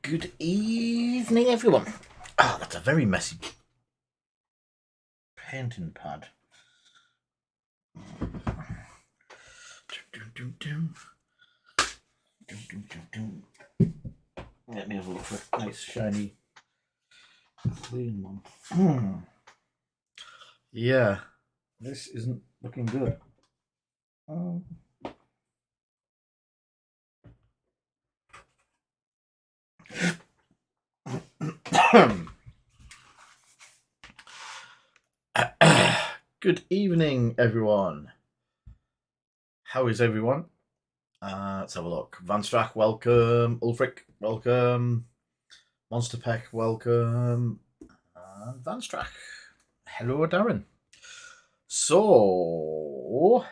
Good evening, everyone. Oh, that's a very messy painting pad. Let me have a look for a nice, shiny, clean one. Yeah, this isn't looking good. Good evening, everyone. How is everyone? Let's have a look. Van Strack, welcome. Ulfric, welcome. Monsterpeck, welcome. And Van Strack. Hello, Darren. So,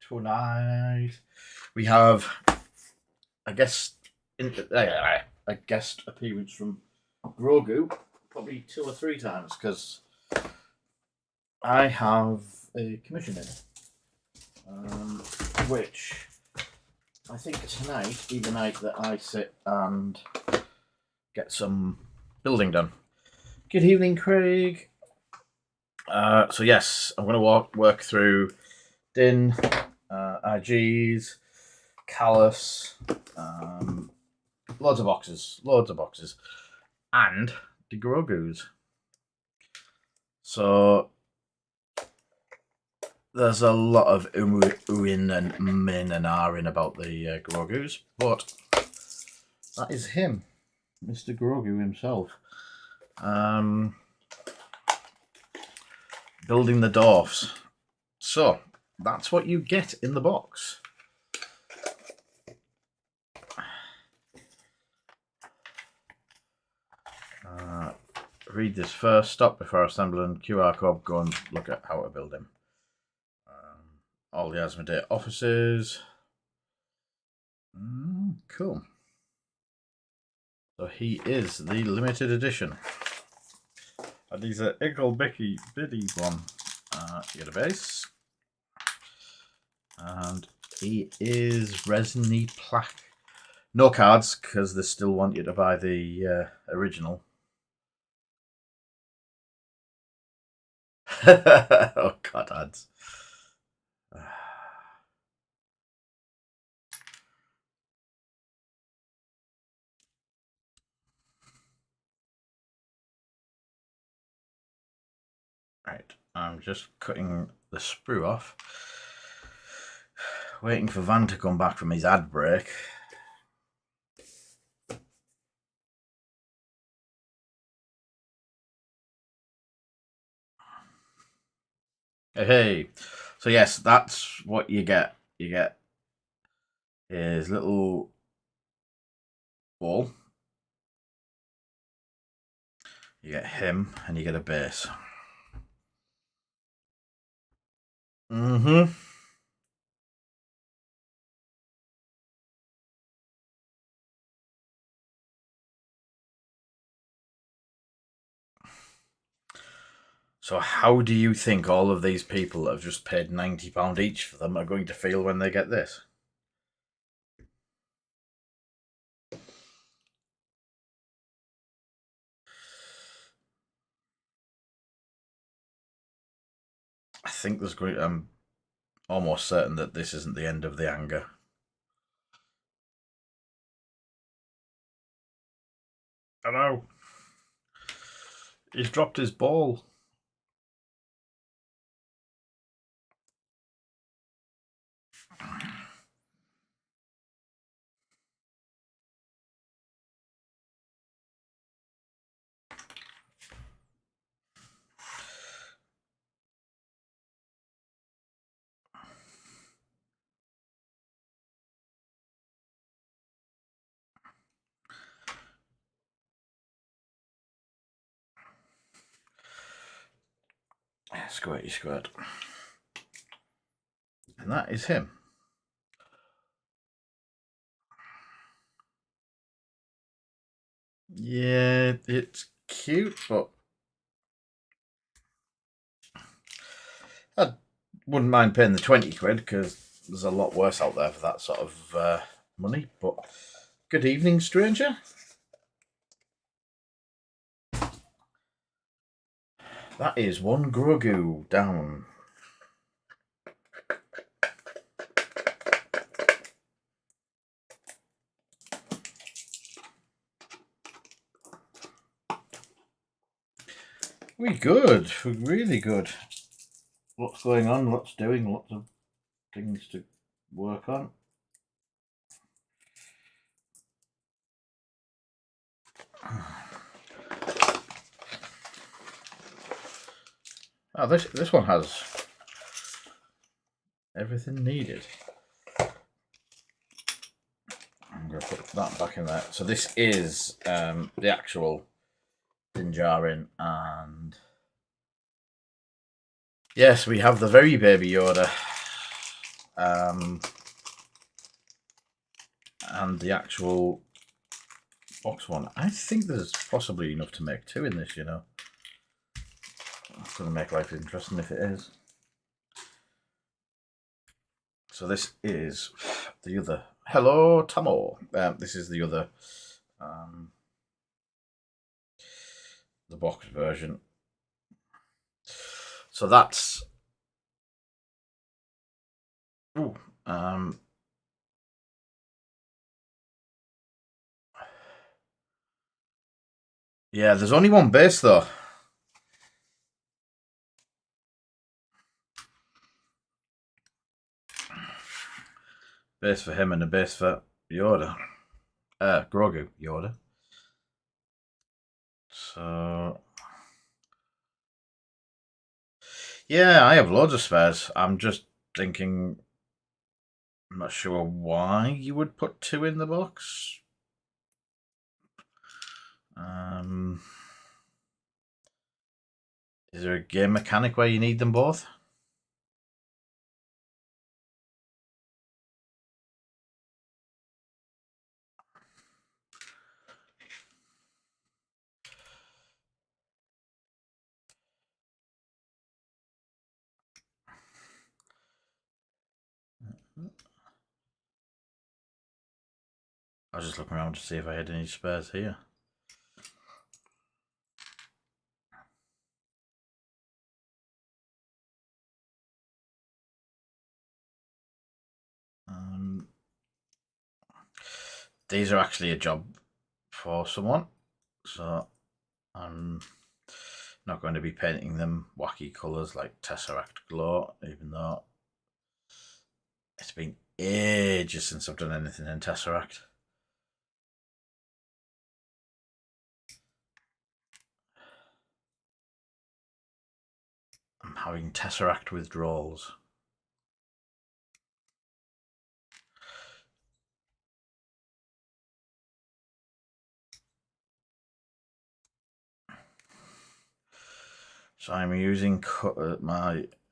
tonight we have a guest appearance from Grogu, probably 2 or 3 times, because I have a commission in, which I think tonight be the night that I sit and get some building done. Good evening, Craig. So yes, I'm going to work through Din, IGs, Callus, loads of boxes, and the Grogus. So there's a lot of oohing and min and ahhing about the Grogus, but that is him, Mr. Grogu himself. Building the dwarfs. So that's what you get in the box. Read this first. Stop before assembling. QR code. Go and look at how to build him. All the Asmodee offices. Cool. So he is the limited edition. And these are Ickle Bicky Biddy one. You get a base. And he is Resny Plaque. No cards, because they still want you to buy the original. Oh, God, ads. Right, I'm just cutting the sprue off. Waiting for Van to come back from his ad break. Hey, so yes, that's what you get. You get his little ball. You get him, and you get a base. So how do you think all of these people that have just paid £90 each for them are going to feel when they get this? I think there's going. I'm almost certain that this isn't the end of the anger. I know. He's dropped his ball. Squirty squirt. And that is him. Yeah, it's cute, but I wouldn't mind paying the 20 quid because there's a lot worse out there for that sort of money. But good evening, stranger. That is one Grogu down. We're good. We're really good. Lots going on, lots doing, lots of things to work on. Oh, this one has everything needed. I'm going to put that back in there. So this is the actual Din Djarin, and yes, we have the very baby Yoda, and the actual box one. I think there's possibly enough to make two in this, you know. It's going to make life interesting if it is. So this is the other. Hello, Tamo. This is the other, the box version. So that's. Ooh, yeah, there's only one base though. Base for him and a base for Yoda. Grogu, Yoda. So yeah, I have loads of spares. I'm just thinking, I'm not sure why you would put two in the box. Is there a game mechanic where you need them both? I was just looking around to see if I had any spares here. These are actually a job for someone, so I'm not going to be painting them wacky colours like Tesseract Glow, even though it's been ages since I've done anything in Tesseract. I'm having Tesseract withdrawals. So I'm using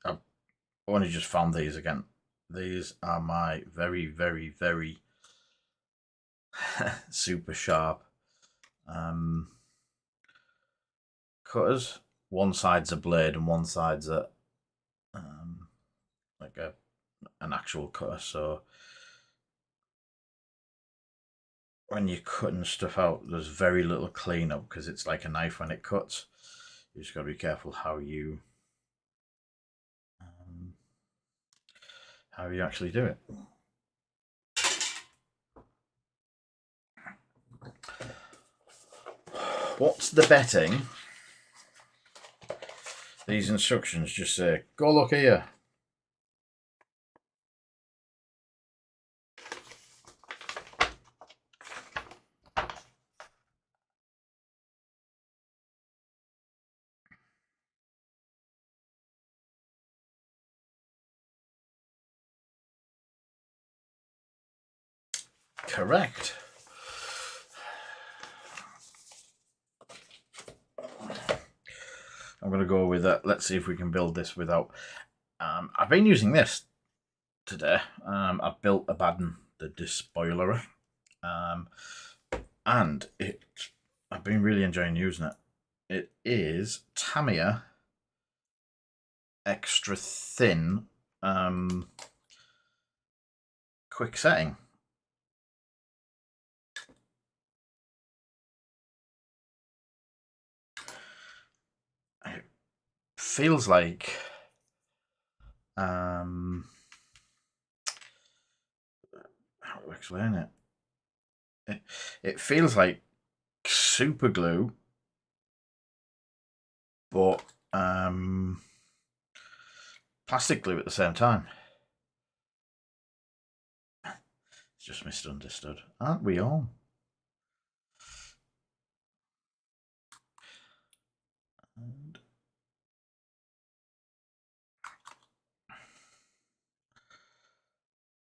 I've only just found these again. These are my very, very, very super sharp cutters. One side's a blade and one side's a like an actual cutter. So when you're cutting stuff out, there's very little cleanup because it's like a knife when it cuts. You just got to be careful how you actually do it. What's the betting? These instructions just say, go look here. Correct. I'm going to go with that. Let's see if we can build this without... I've been using this today. I've built Abaddon, the Despoilerer. And I've been really enjoying using it. It is Tamiya extra thin quick setting. feels like how to explain it feels like super glue, but plastic glue at the same time. It's just misunderstood, aren't we all? And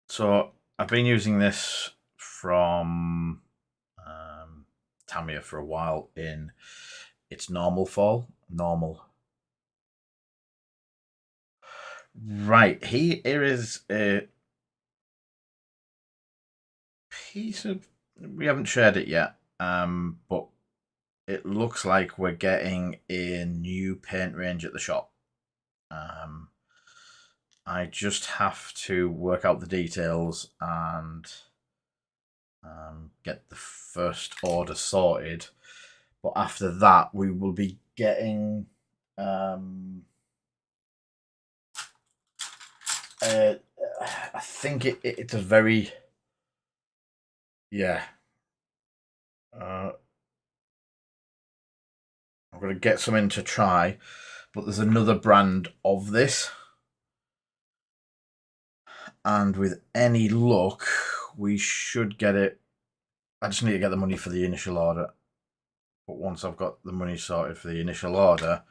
so I've been using this from Tamiya for a while in its normal fall. Normal. Right, here is a piece of. We haven't shared it yet, but it looks like we're getting a new paint range at the shop. I just have to work out the details and get the first order sorted. But after that, we will be getting I think it's a very yeah. I'm going to get some in to try, but there's another brand of this, and with any luck, we should get it. I just need to get the money for the initial order. But once I've got the money sorted for the initial order,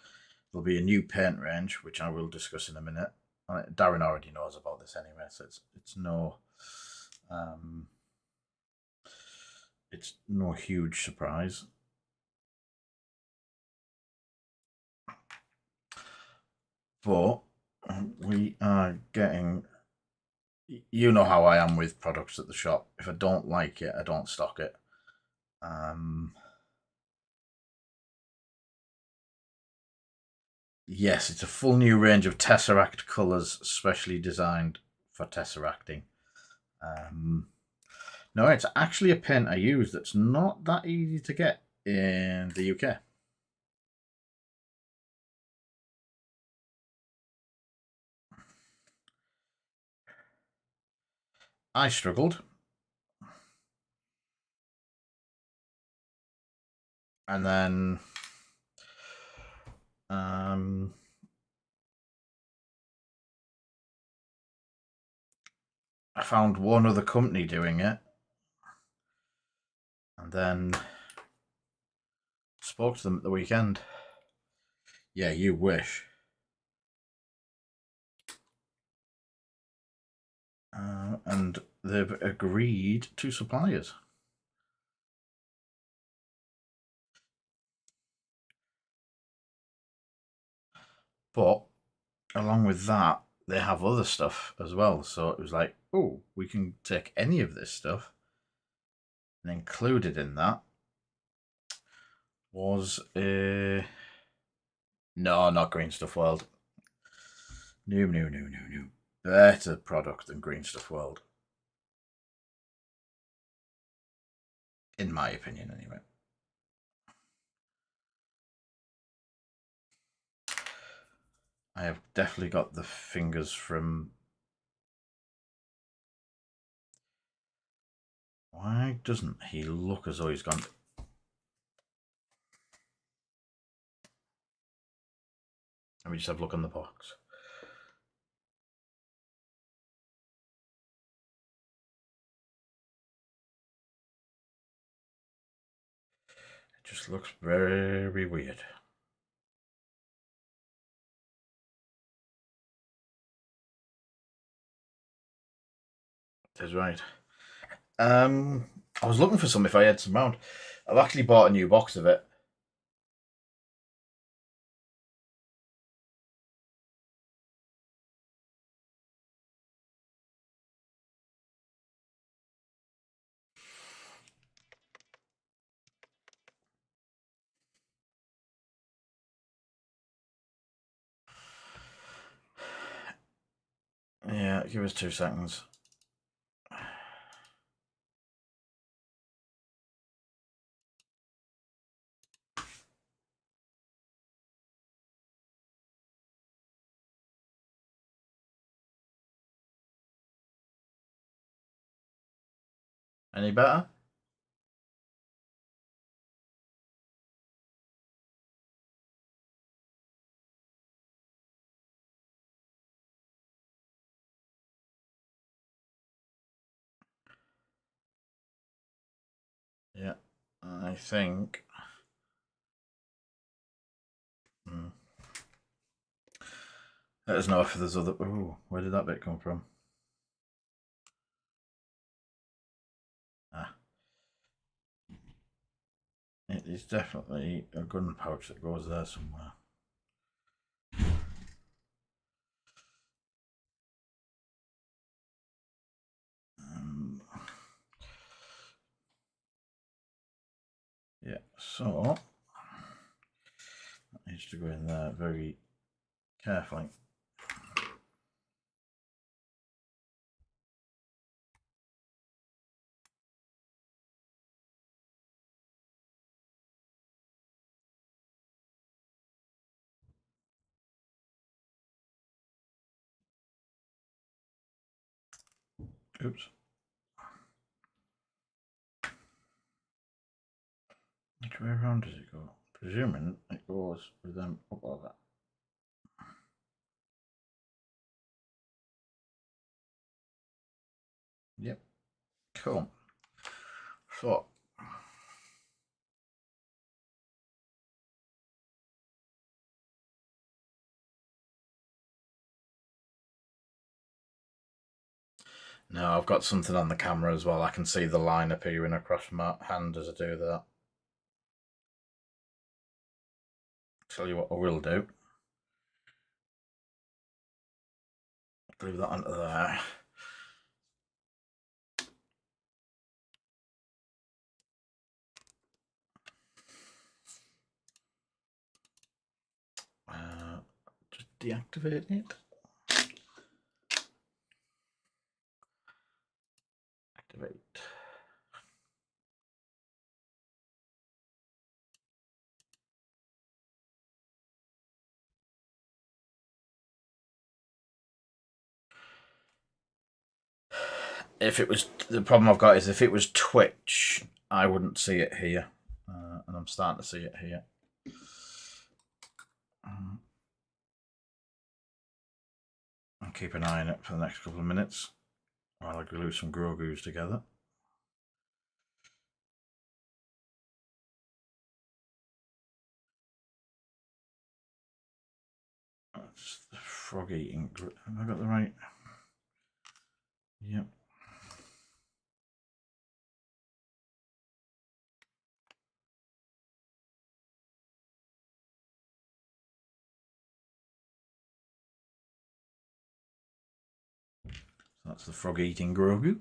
there'll be a new paint range, which I will discuss in a minute. Darren already knows about this anyway, so it's no huge surprise. But we are getting. You know how I am with products at the shop. If I don't like it, I don't stock it. Yes, it's a full new range of Tesseract colours, specially designed for Tesseracting. No, it's actually a pen I use that's not that easy to get in the UK. I struggled. And then I found one other company doing it. And then spoke to them at the weekend. Yeah, you wish. And they've agreed to supply us. But along with that, they have other stuff as well. So it was like, oh, we can take any of this stuff. And included in that was a. No, not Green Stuff World. No. Better product than Green Stuff World. In my opinion, anyway. I have definitely got the fingers from. Why doesn't he look as though he's gone? Let me just have a look on the box. It just looks very weird. That's right. I was looking for some if I had some round. I've actually bought a new box of it. Yeah, give us 2 seconds. Any better? Yeah, I think. Let us know if there's other. Ooh, where did that bit come from? Ah, it is definitely a gun pouch that goes there somewhere. Yeah, so that needs to go in there very carefully. Oops. Which way around does it go? Presuming it goes with them up over. Yep. Cool. So now I've got something on the camera as well. I can see the line appearing across my hand as I do that. Tell you what I will do. Glue that onto there. Just deactivate it. Activate. If it was, the problem I've got is if it was Twitch, I wouldn't see it here, and I'm starting to see it here. I'll keep an eye on it for the next couple of minutes while I glue some Grogu's together. That's the frog eating. Have I got the right? Yep. So that's the frog eating Grogu.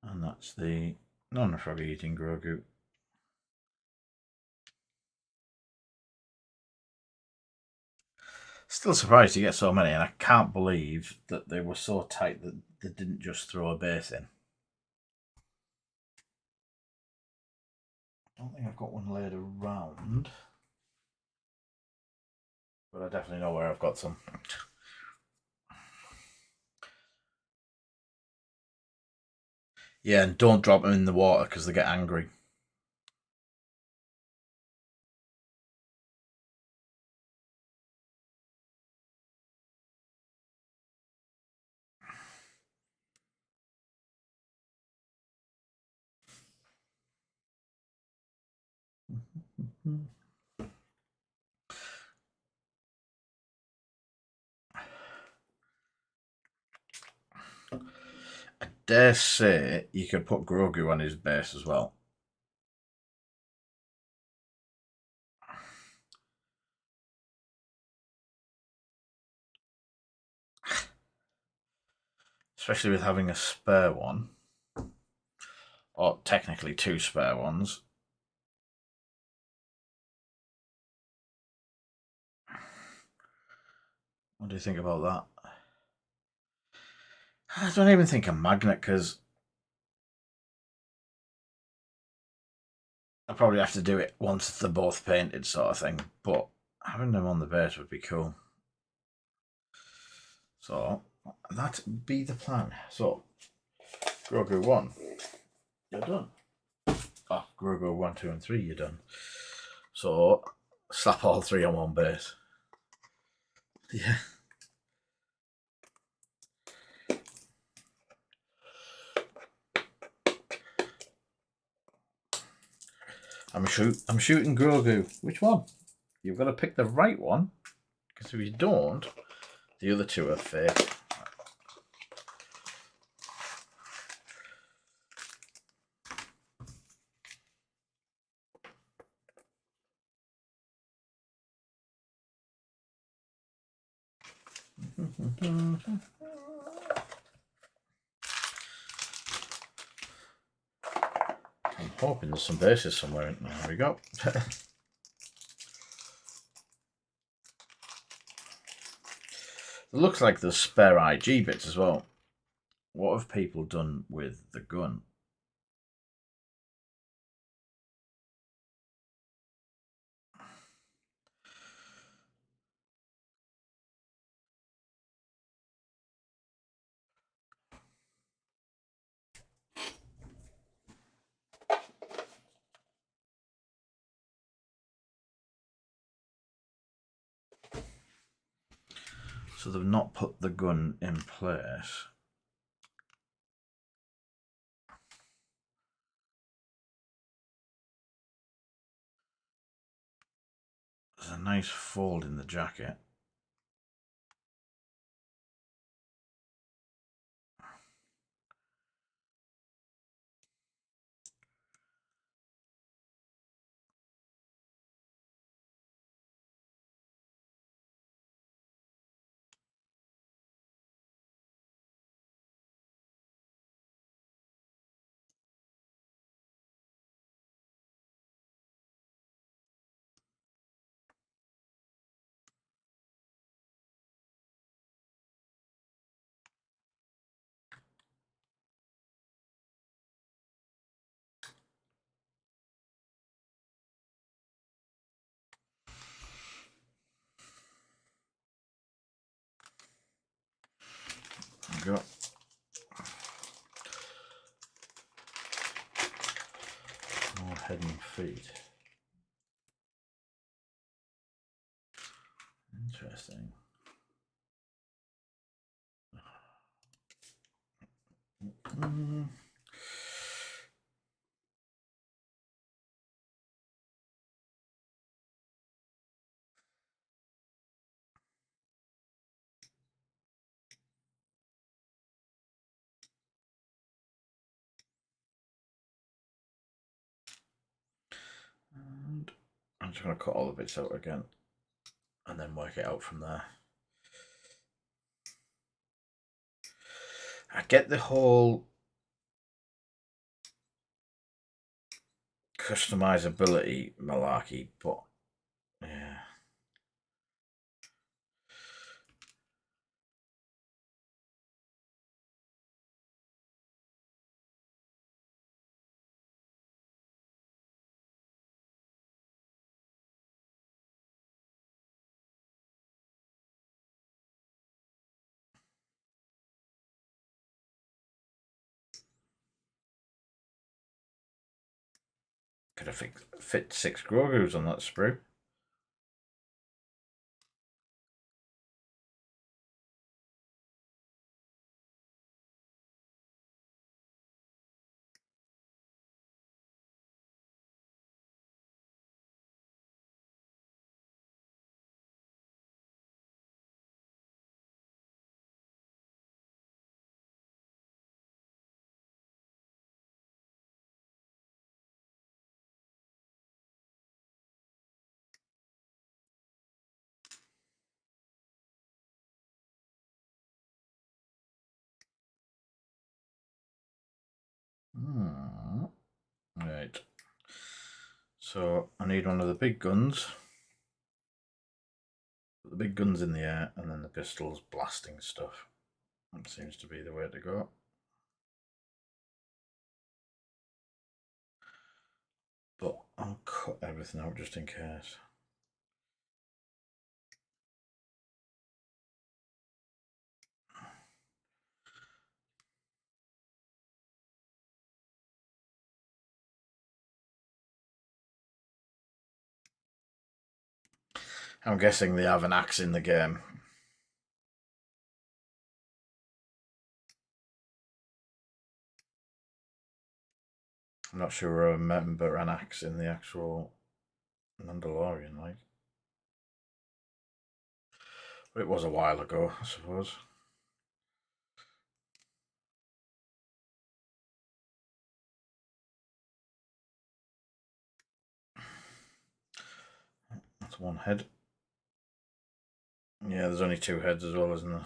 And that's the non-frog eating Grogu. Still surprised to get so many, and I can't believe that they were so tight that they didn't just throw a base in. I don't think I've got one laid around, but I definitely know where I've got some. Yeah, and don't drop them in the water because they get angry. I dare say you could put Grogu on his base as well. Especially with having a spare one. Or technically two spare ones. What do you think about that? I don't even think a magnet, because I probably have to do it once they're both painted, sort of thing. But having them on the base would be cool. So that be the plan. So Grogu 1, you're done. Oh, Grogu 1, 2, and 3, you're done. So slap all 3 on one base. Yeah. I'm shooting Grogu. Which one? You've got to pick the right one, because if you don't, the other 2 are fake. I'm hoping there's some bases somewhere. There we go. It looks like there's spare IG bits as well. What have people done with the gun? So they've not put the gun in place. There's a nice fold in the jacket. There we go. More head and feet. Interesting. And I'm just going to cut all the bits out again and then work it out from there. I get the whole customizability malarkey, but yeah. Could have fit 6 Grogus on that sprue. Right. So I need one of the big guns. Put the big guns in the air and then the pistols blasting stuff. That seems to be the way to go. But I'll cut everything out just in case. I'm guessing they have an axe in the game. I'm not sure I remember an axe in the actual Mandalorian, like. But it was a while ago, I suppose. That's one head. Yeah, there's only two heads as well, isn't there?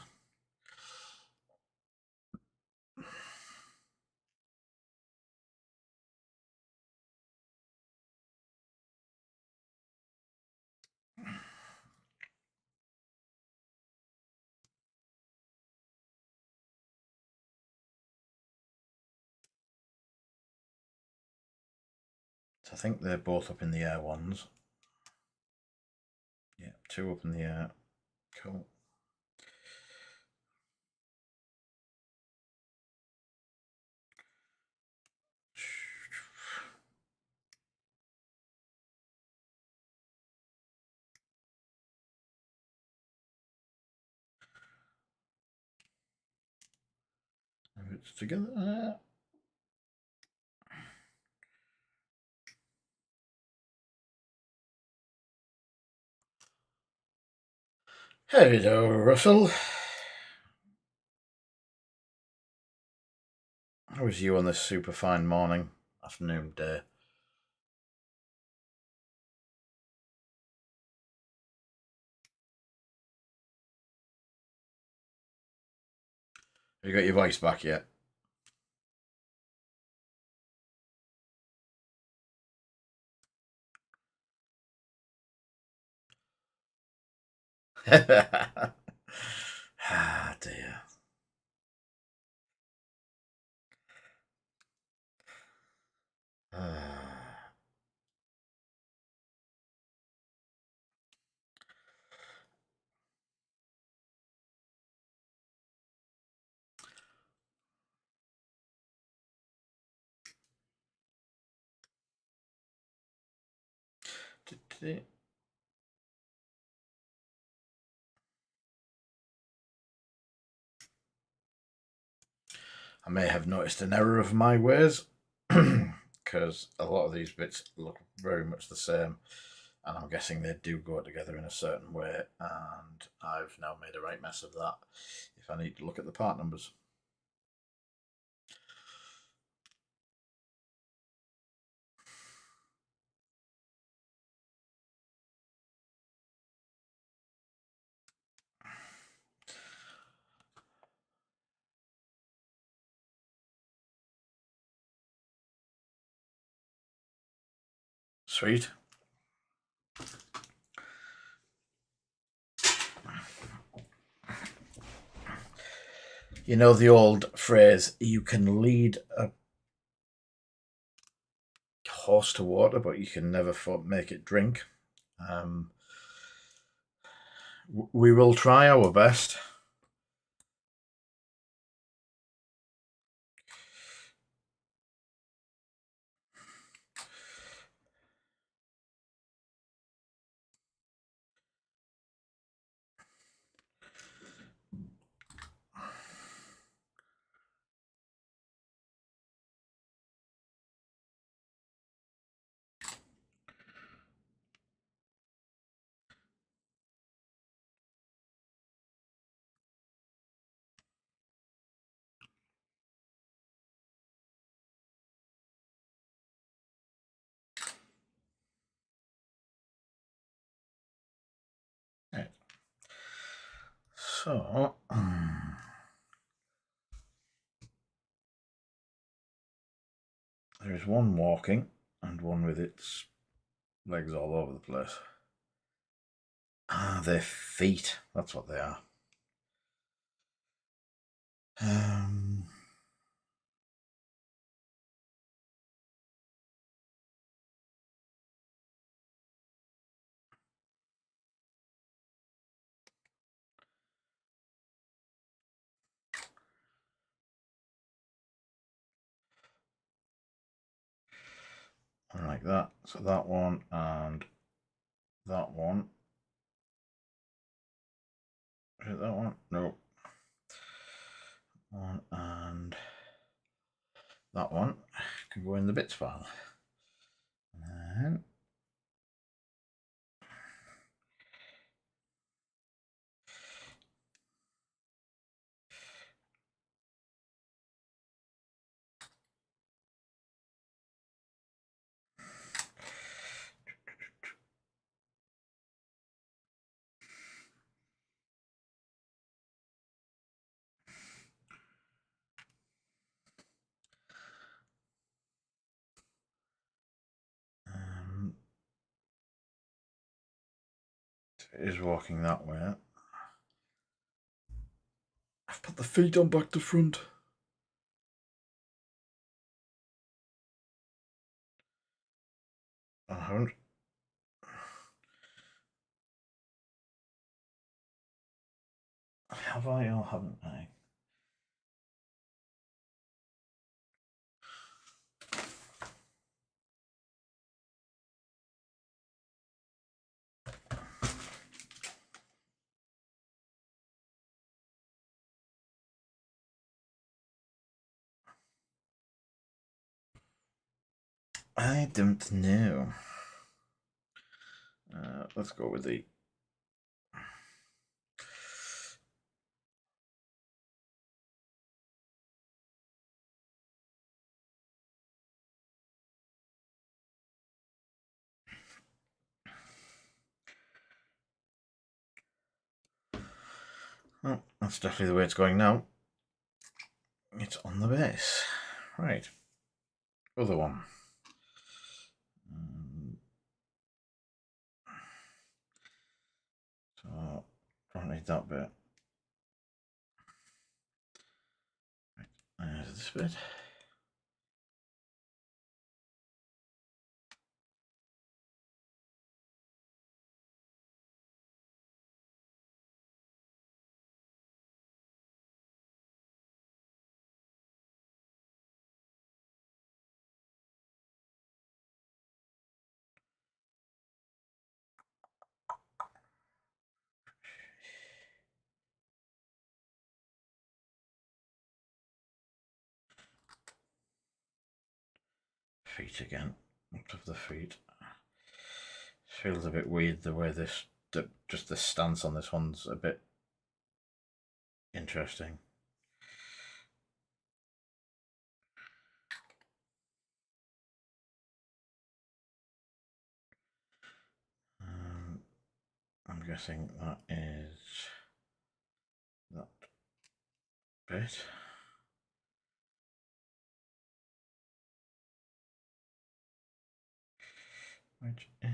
So I think they're both up in the air ones. Yeah, two up in the air. Cool. It's together. Hello, Russell. How was you on this super fine morning, afternoon, day? Have you got your voice back yet? Ah, dear. I may have noticed an error of my ways because a lot of these bits look very much the same, and I'm guessing they do go together in a certain way, and I've now made a right mess of that if I need to look at the part numbers. Sweet. You know the old phrase, you can lead a horse to water, but you can never make it drink. We will try our best. Right. So, there is one walking and one with its legs all over the place. Ah, their feet. That's what they are. Um, like that. So that one and that one. Is it that one? No. One and that one can go in the bits file. And it is walking that way. I've put the feet on back to front. I haven't. Have I or haven't I? I don't know. Let's go with the. Oh, that's definitely the way it's going now. It's on the base. Right. Other one. So, don't need that bit. Right. This bit. Feet again. Out of the feet. Feels a bit weird the way this, just the stance on this one's a bit interesting. I'm guessing that is that bit. Which is.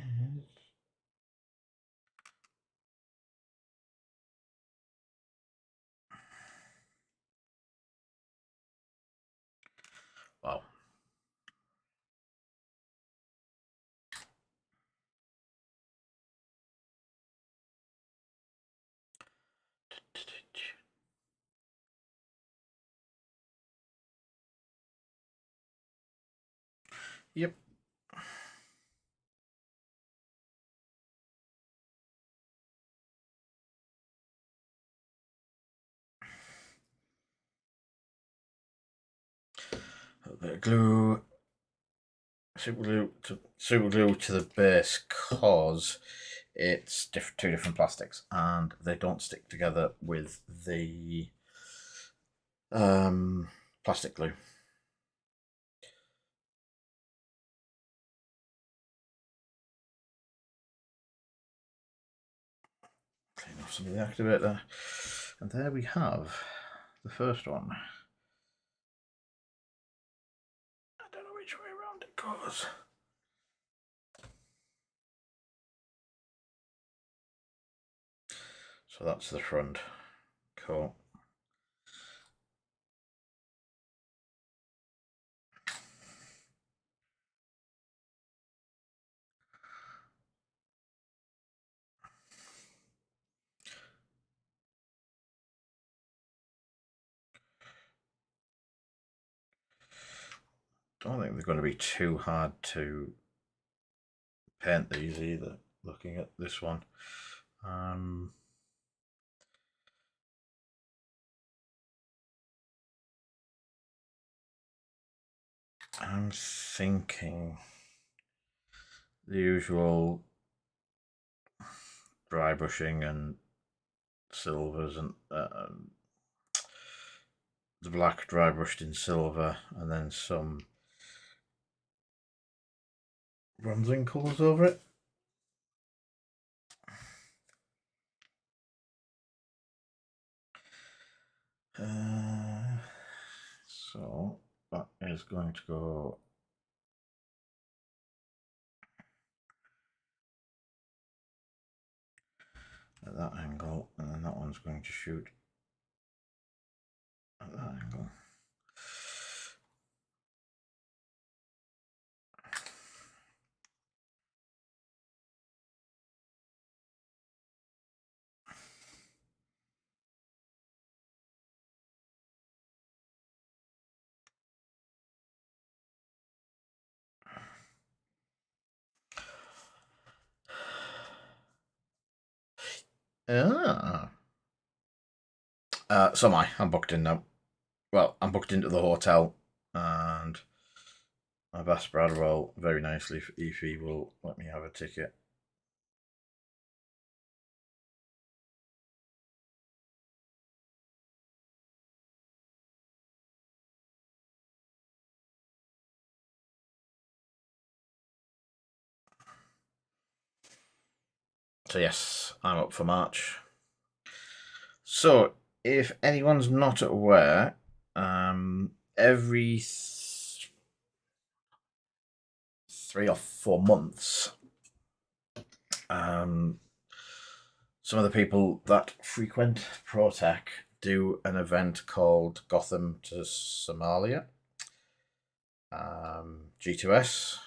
Wow. Yep. A bit of glue. Super glue to the base because it's two different plastics and they don't stick together with the plastic glue. Clean off some of the activator, and there we have the first one. I don't know which way around it goes. So that's the front. Cool. don't think they're going to be too hard to paint these either, looking at this one. I'm thinking the usual dry brushing and silvers and the black dry brushed in silver, and then some bronzing colours over it. So that is going to go at that angle, and then that one's going to shoot at that angle. So I'm booked in now. Well, I'm booked into the hotel, and I've asked Bradwell very nicely if he will let me have a ticket. So yes, I'm up for March. So if anyone's not aware, every 3 or 4 months, some of the people that frequent ProTech do an event called Gotham to Somalia, G2S.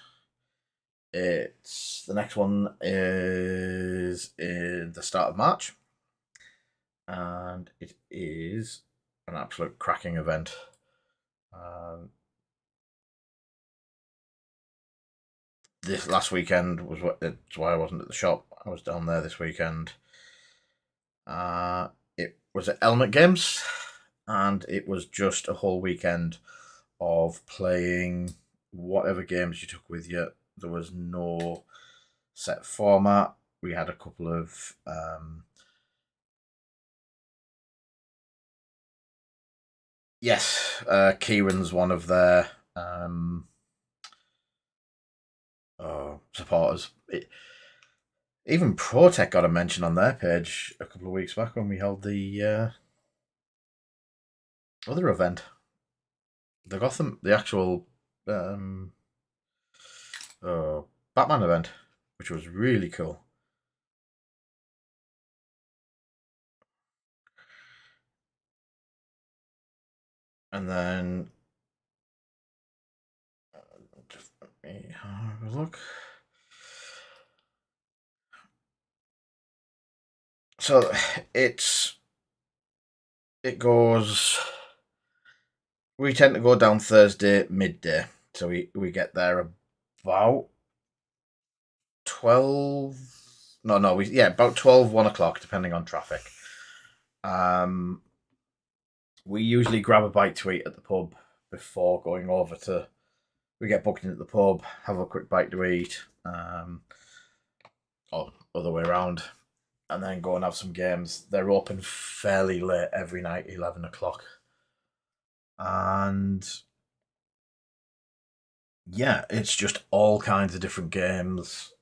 The next one is in the start of March, and it is an absolute cracking event. This last weekend was it's why I wasn't at the shop. I was down there this weekend. It was at Elmet Games, and it was just a whole weekend of playing whatever games you took with you. There was no set format. We had a couple of yes, Kieran's one of their supporters. Even ProTech got a mention on their page a couple of weeks back when we held the other event, the Gotham, the actual Batman event, which was really cool. And then just let me have a look. So it goes. We tend to go down Thursday midday, so we get there about 12. No, about 12, 1 o'clock, depending on traffic. We usually grab a bite to eat at the pub before going over to. We get booked in at the pub, have a quick bite to eat, or other way around, and then go and have some games. They're open fairly late every night, 11 o'clock. And yeah, it's just all kinds of different games.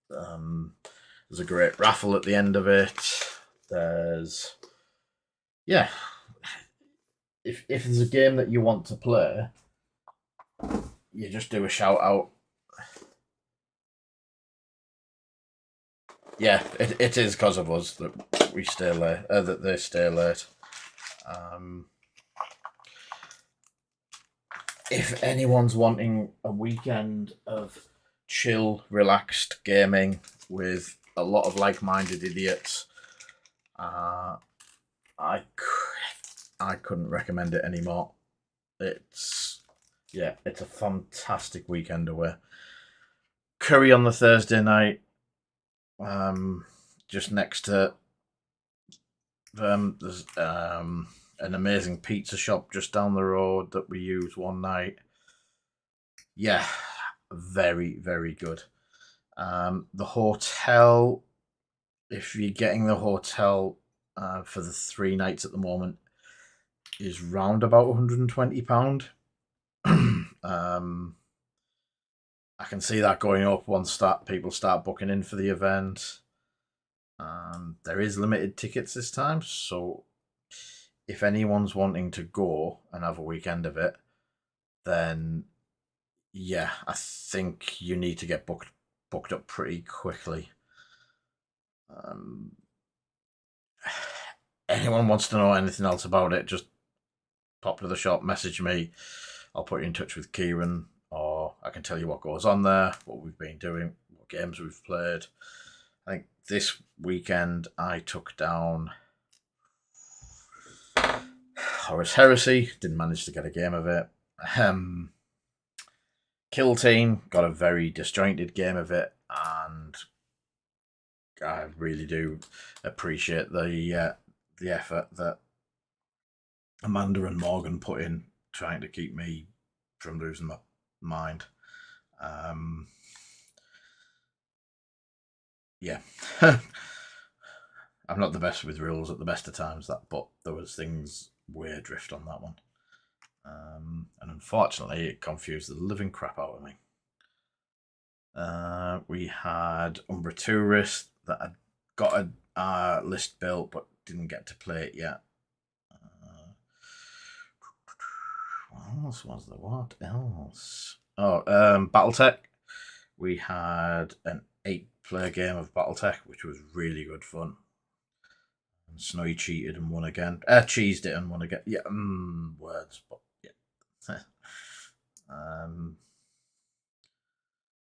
There's a great raffle at the end of it. There's, yeah, if there's a game that you want to play, you just do a shout out. Yeah, it is because of us that we stay late, that they stay late. If anyone's wanting a weekend of chill, relaxed gaming with a lot of like-minded idiots, I couldn't recommend it anymore. It's yeah, it's a fantastic weekend away. Curry on the Thursday night, just next to there's an amazing pizza shop just down the road that we use one night. Yeah, very, very good. The hotel, if you're getting the hotel for the 3 nights at the moment, is round about £120. I can see that going up once people start booking in for the event. There is limited tickets this time, so if anyone's wanting to go and have a weekend of it, then yeah, I think you need to get booked up pretty quickly. Um, anyone wants to know anything else about it, just pop to the shop, message me. I'll put you in touch with Kieran, or I can tell you what goes on there, what we've been doing, what games we've played. I think this weekend I took down Horus Heresy, didn't manage to get a game of it. Kill Team got a very disjointed game of it, and I really do appreciate the effort that Amanda and Morgan put in trying to keep me from losing my mind. Yeah. I'm not the best with rules at the best of times, but there was things way adrift on that one. And unfortunately, it confused the living crap out of me. We had Umbra Tourist that had got a list built but didn't get to play it yet. What else was there? What else? Oh, Battletech. We had an 8-player game of Battletech, which was really good fun. And Snowy cheated and won again. Cheesed it and won again. Yeah, words, but yeah.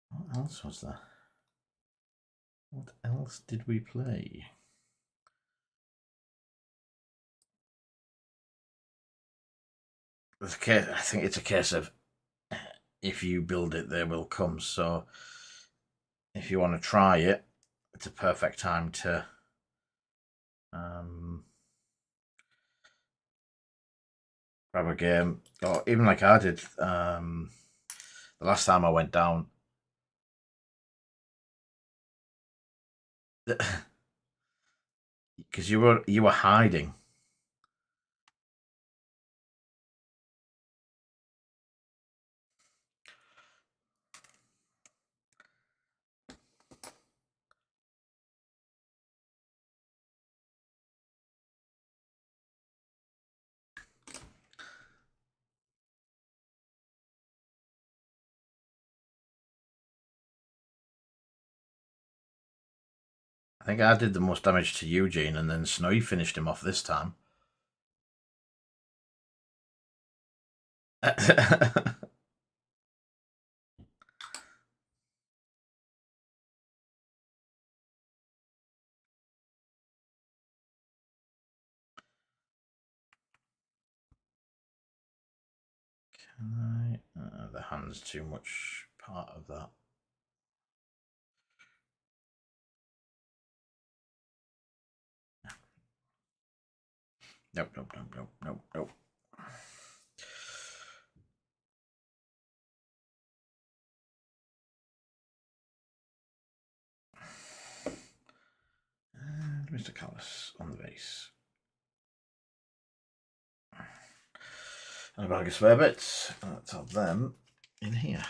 What else was there? What else did we play? I think it's a case of if you build it, they will come. So if you want to try it, it's a perfect time to grab a game. Or even like I did the last time I went down. Because you were hiding. I think I did the most damage to Eugene, and then Snowy finished him off this time. Can I? The hand's too much part of that. Nope, nope, nope, nope, nope, nope. And Mr. Callis on the base. And a bag of spare bits. Let's have them in here.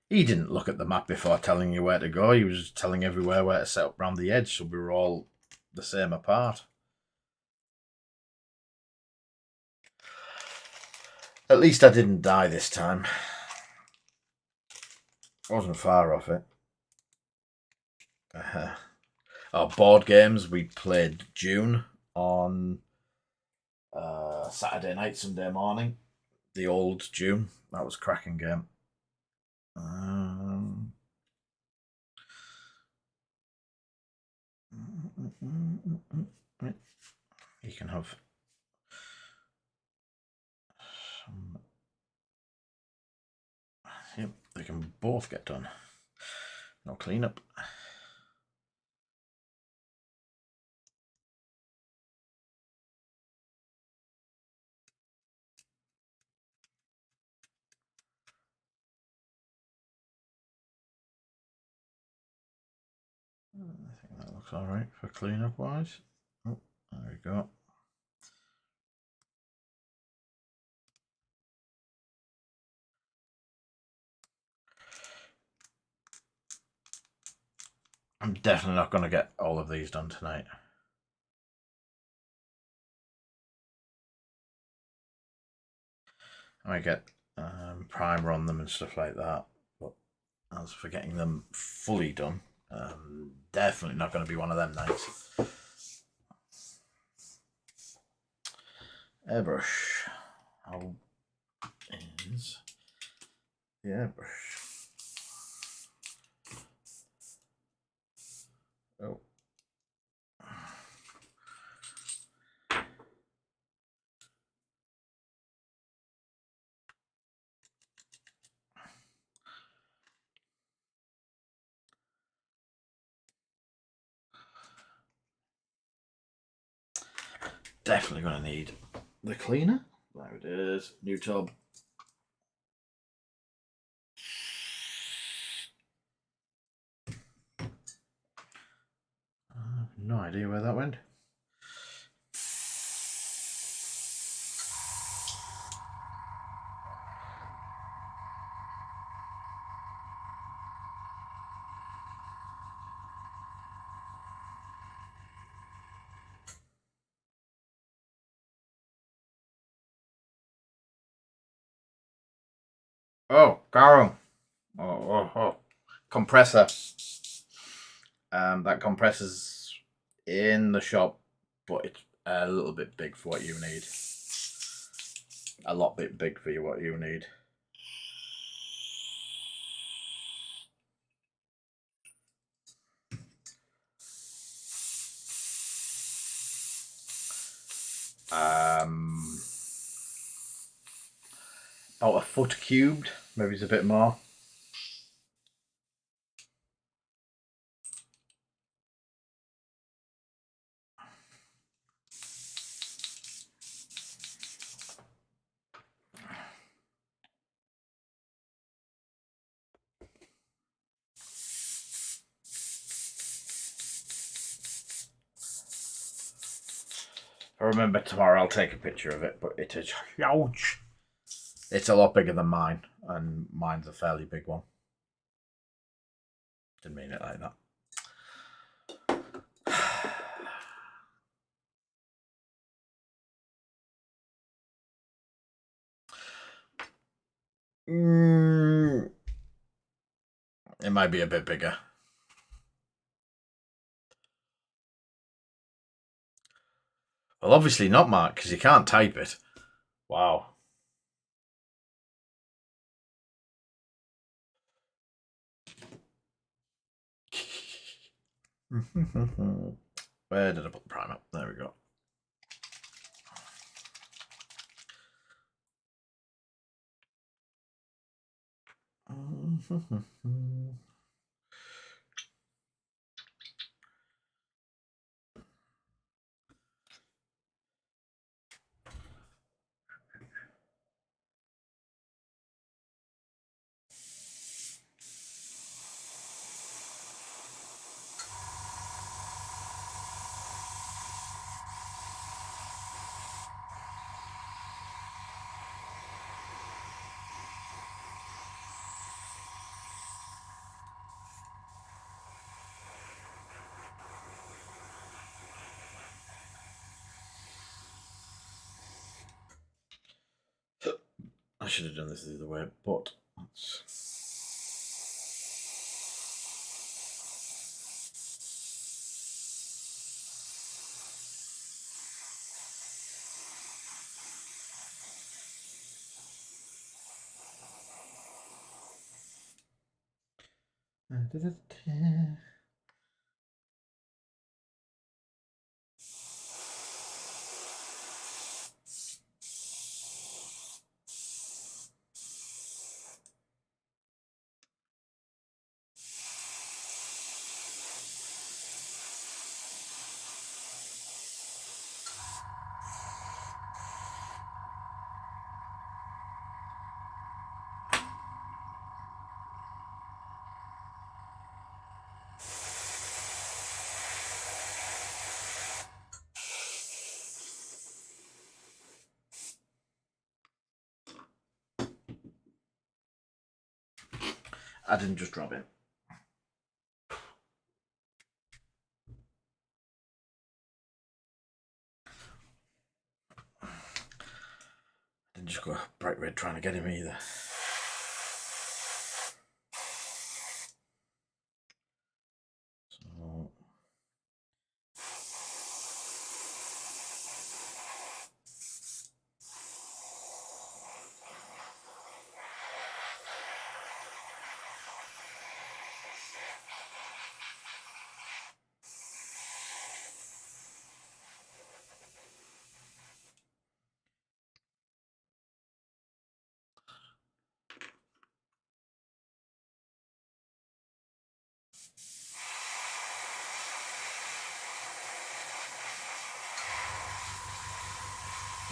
He didn't look at the map before telling you where to go. He was telling everywhere where to set up around the edge, so we were all the same apart. At least I didn't die this time. I wasn't far off it. Our board games, we played Dune on Saturday night, Sunday morning. The old Dune. That was a cracking game. you can have some. Yep, they can both get done. No cleanup. I think that looks all right for cleanup wise. Oh, there we go. I'm definitely not going to get all of these done tonight. I might get primer on them and stuff like that, but as for getting them fully done, definitely not going to be one of them nights. Airbrush. How is the airbrush? Oh. Definitely going to need the cleaner. There it is. New tub. I have no idea where that went. Oh, Carol. Oh. Compressor. That compressor's in the shop, but it's a little bit big for what you need. A lot bit big for what you need. About a foot cubed, maybe it's a bit more. I remember tomorrow I'll take a picture of it, but it is huge. It's a lot bigger than mine, and mine's a fairly big one. Didn't mean it like that. It might be a bit bigger. Well, obviously not, Mark, because you can't type it. Wow. Where did I put the primer? There we go. I should have done this the other way, but I didn't just drop it. Didn't just go bright red trying to get him either. So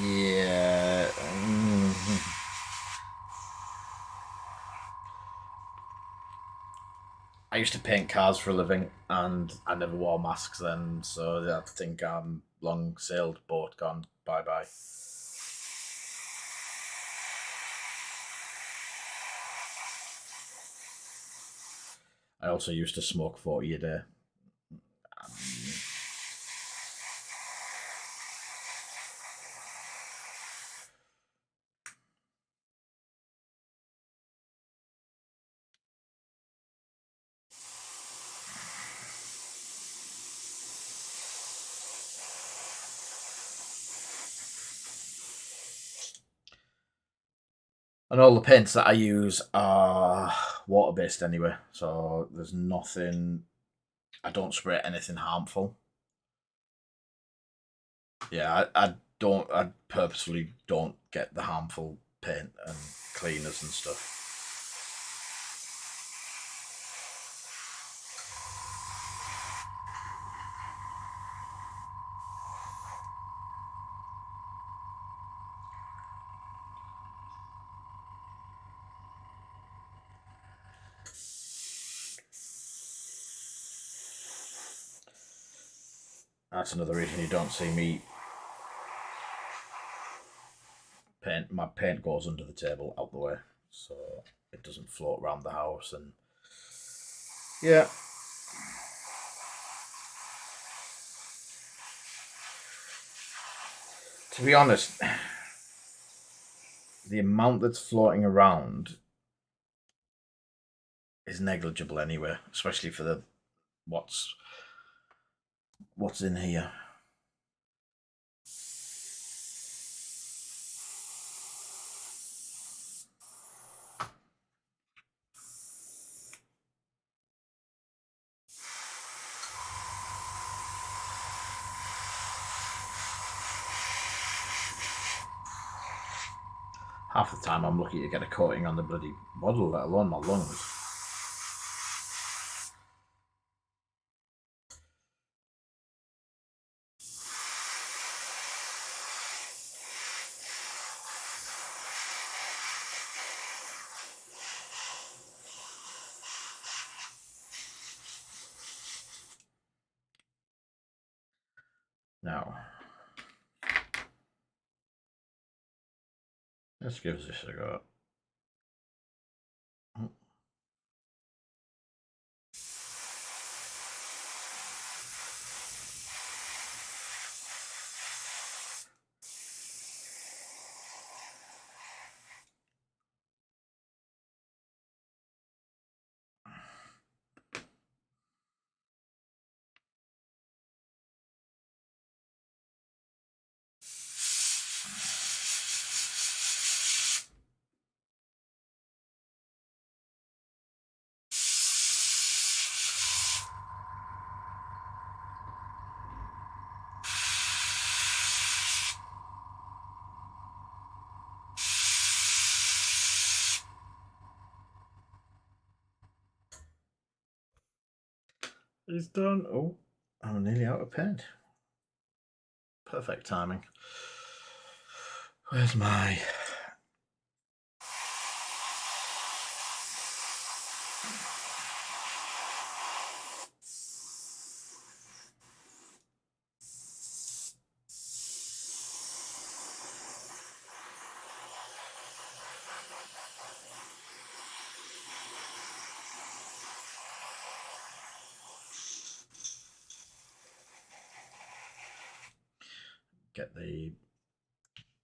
yeah. I used to paint cars for a living, and I never wore masks then, so I think I'm long sailed boat gone. Bye bye. I also used to smoke 40 a day. And all the paints that I use are water based anyway, so there's nothing. I don't spray anything harmful. Yeah, I don't. I purposefully don't get the harmful paint and cleaners and stuff. That's another reason you don't see me paint. My paint goes under the table out the way, so it doesn't float around the house. And yeah, to be honest, the amount that's floating around is negligible anyway, especially for the what's in here. Half the time I'm lucky to get a coating on the bloody bottle, let alone my lungs. Now, let's give this a go. It's done. Oh, I'm nearly out of paint. Perfect timing. Where's my... get the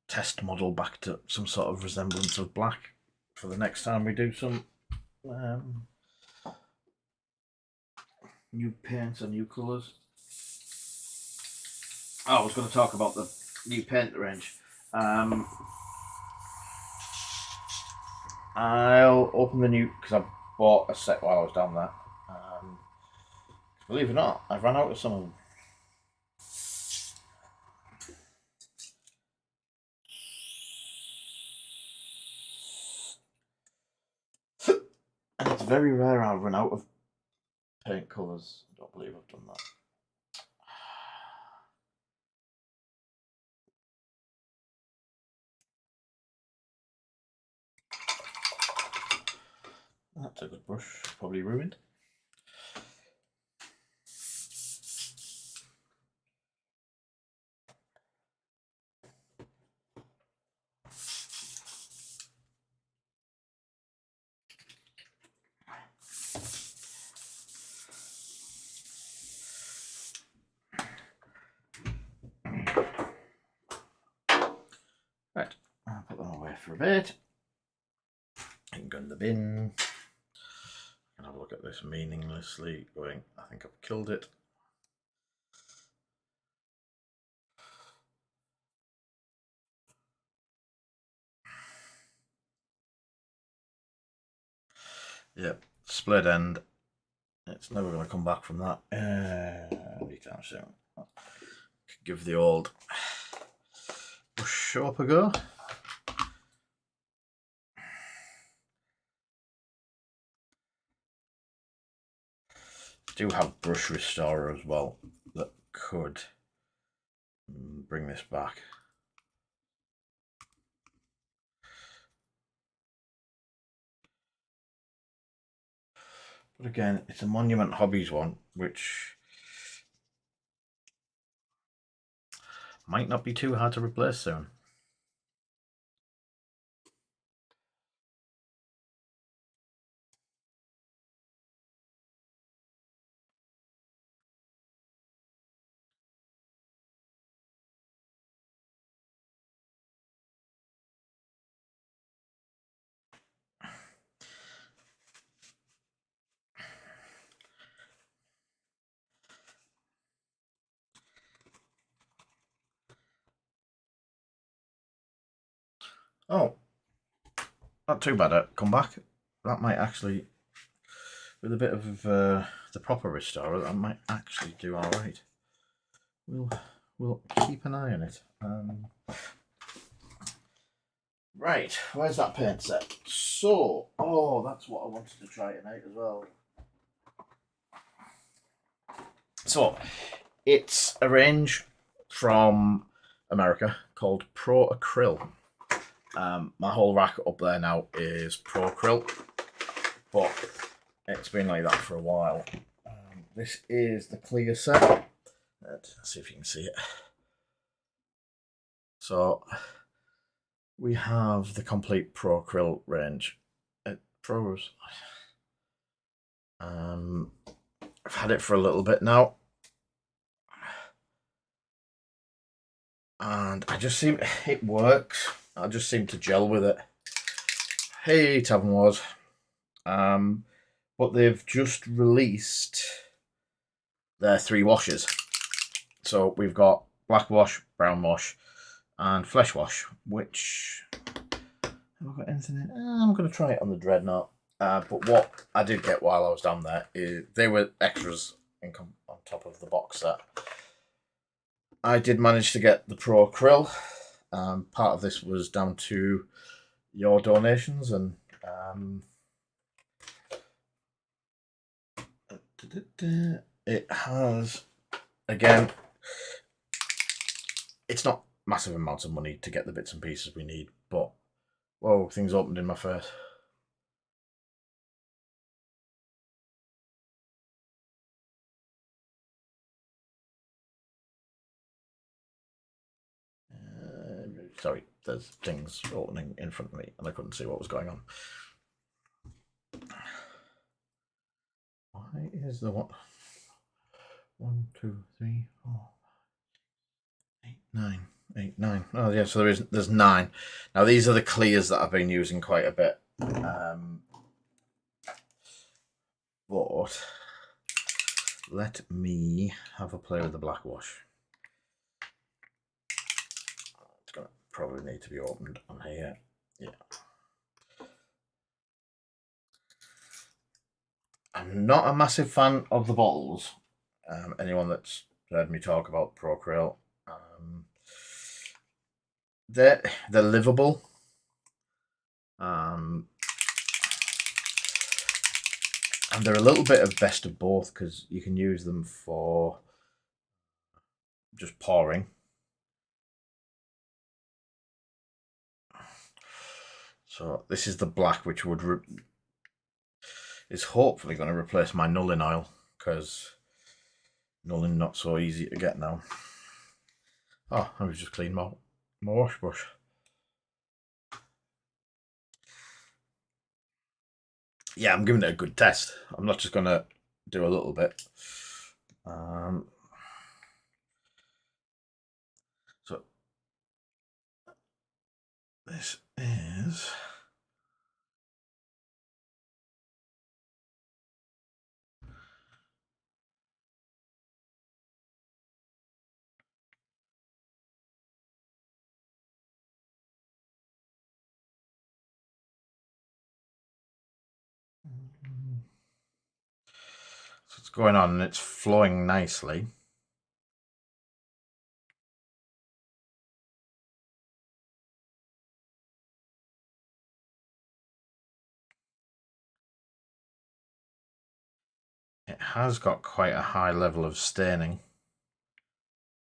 test model back to some sort of resemblance of black for the next time we do some new paints or new colours. Oh, I was going to talk about the new paint range. I'll open the new, because I bought a set while I was down there. Believe it or not, I've run out of some of them. And it's very rare I run out of paint colours. I don't believe I've done that. That's a good brush, probably ruined. Right, I'll put them away for a bit. I can go in the bin. And have a look at this meaninglessly going, I think I've killed it. Yep, split end. It's never going to come back from that anytime soon. Give the old brush up a go. Do have brush restorer as well that could bring this back. But again, it's a Monument Hobbies one, which might not be too hard to replace soon. Oh, not too bad at comeback. That might actually, with a bit of the proper restorer, that might actually do all right. We'll keep an eye on it. Right, where's that paint set? So, oh, that's what I wanted to try tonight as well. So, it's a range from America called Pro Acryl. My whole rack up there now is Pro Acryl, but it's been like that for a while. This is the clear set. Let's see if you can see it. So we have the complete Pro Acryl range. Pros. I've had it for a little bit now, and I just seem it works. I just seem to gel with it. Hey, Tavern Wars. But they've just released their 3 washes. So we've got black wash, brown wash, and flesh wash. Which have I got anything in? I'm going to try it on the Dreadnought. But what I did get while I was down there is they were extras on top of the box set. I did manage to get the Pro Acryl. Part of this was down to your donations, and it has, again, it's not massive amounts of money to get the bits and pieces we need, but whoa, things opened in my face. Sorry, there's things opening in front of me and I couldn't see what was going on. Why is the what? 1, 2, 3, 4, 8, 9. 8, 9. Oh yeah, so there's 9. Now these are the clears that I've been using quite a bit. But let me have a play with the black wash. It's gonna probably need to be opened on here. Yeah. I'm not a massive fan of the bottles. Anyone that's heard me talk about Procreate, they're livable. And they're a little bit of best of both because you can use them for just pouring. So this is the black, which would is hopefully going to replace my Nuln oil, because Nuln not so easy to get now. Oh, I was just clean my wash brush. Yeah, I'm giving it a good test. I'm not just going to do a little bit. So this is... So it's going on and it's flowing nicely. It has got quite a high level of staining.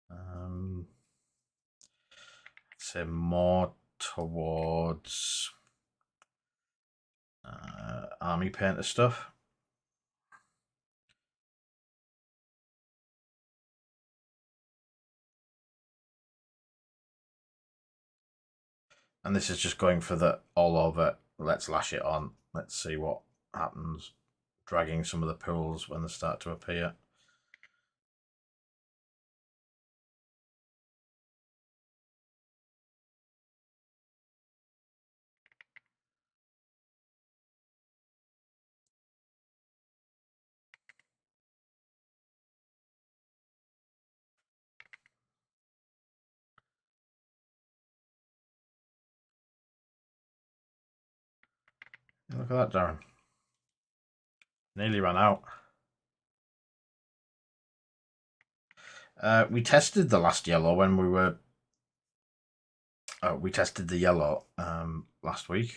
I'd say more towards army painter stuff. And this is just going for the all over, let's lash it on, let's see what happens, dragging some of the pools when they start to appear. Look at that, Darren. Nearly ran out. We tested the last yellow when we were... we tested the yellow last week.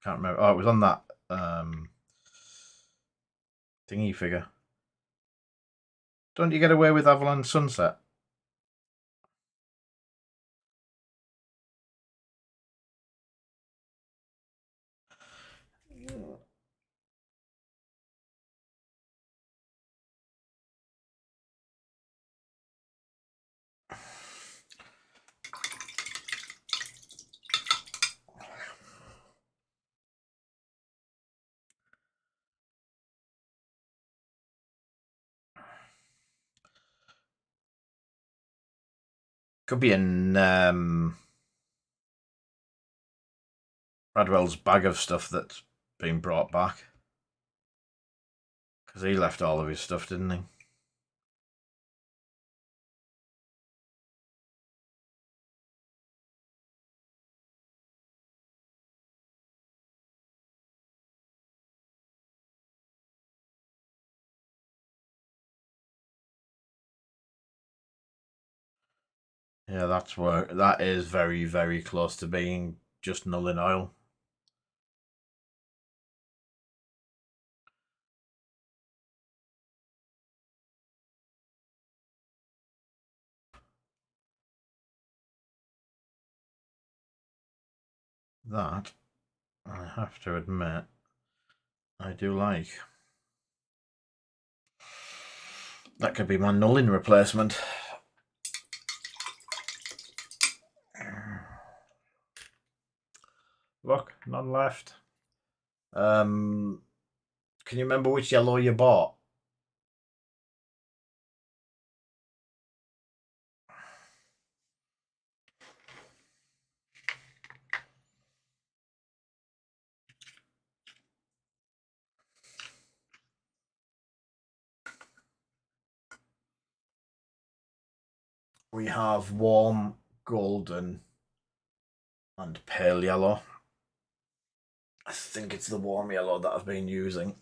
Can't remember. Oh, it was on that thingy figure. Don't you get away with Avalon Sunset? Could be in Bradwell's bag of stuff that's been brought back. Because he left all of his stuff, didn't he? Yeah, that is very, very close to being just Nuln oil. That, I have to admit, I do like. That could be my Nuln replacement. Look, none left. Can you remember which yellow you bought? we have warm, golden, and pale yellow. I think it's the warm yellow that I've been using.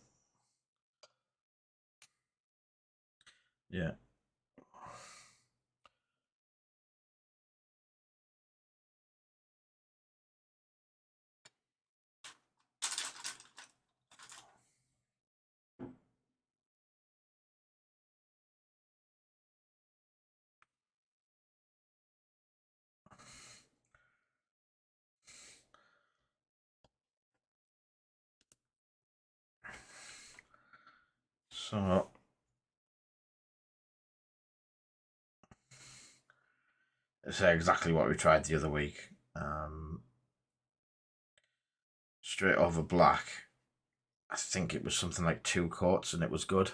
Yeah. So it's exactly what we tried the other week. Straight over black. I think it was something like 2 coats, and it was good.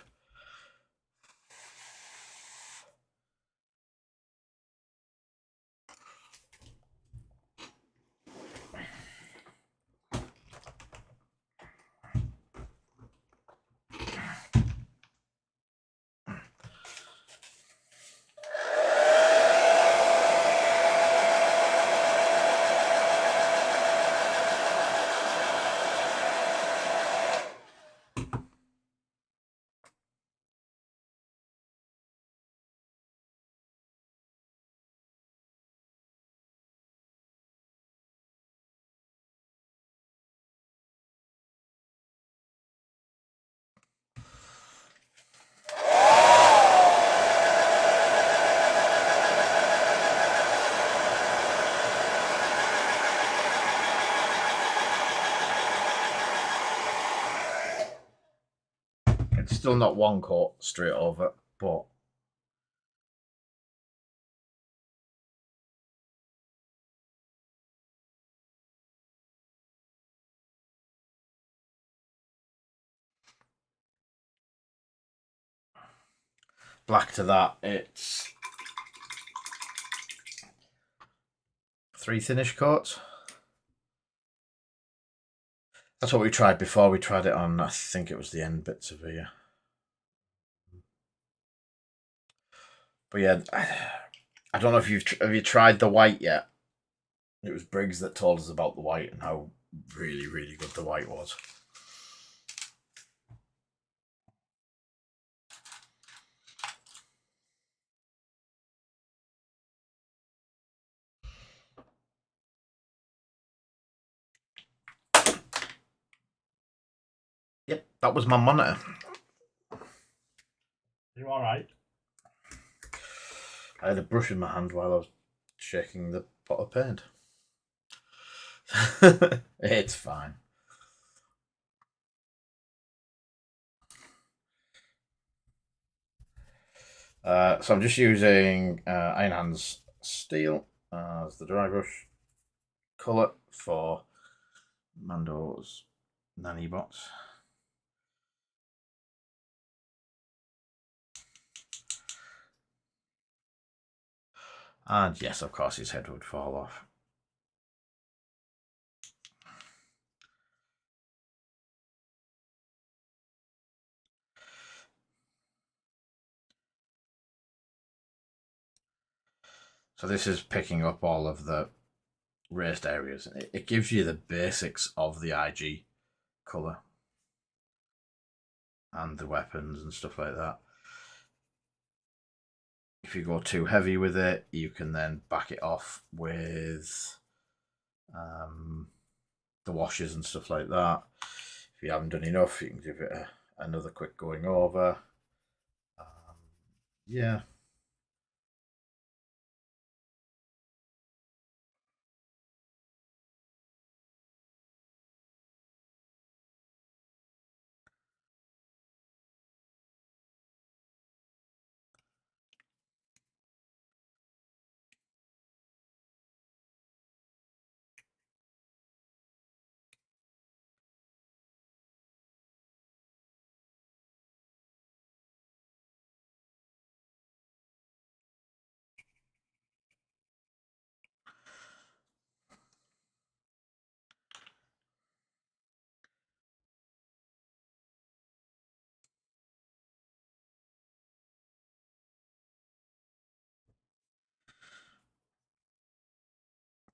It's still not 1 coat straight over, but black to that, it's 3 thinnish coats. That's what we tried before. We tried it on, I think it was the end bits of here. But yeah, I don't know if have you tried the white yet. It was Briggs that told us about the white and how really, really good the white was. Yep, that was my monitor. You all right? I had a brush in my hand while I was shaking the pot of paint. It's fine. So I'm just using Iron Hands Steel as the dry brush colour for Mando's Nanny Bots. And yes, of course, his head would fall off. So this is picking up all of the raised areas. It gives you the basics of the IG colour and the weapons and stuff like that. If you go too heavy with it, you can then back it off with the washes and stuff like that. If you haven't done enough, you can give it another quick going over. Yeah.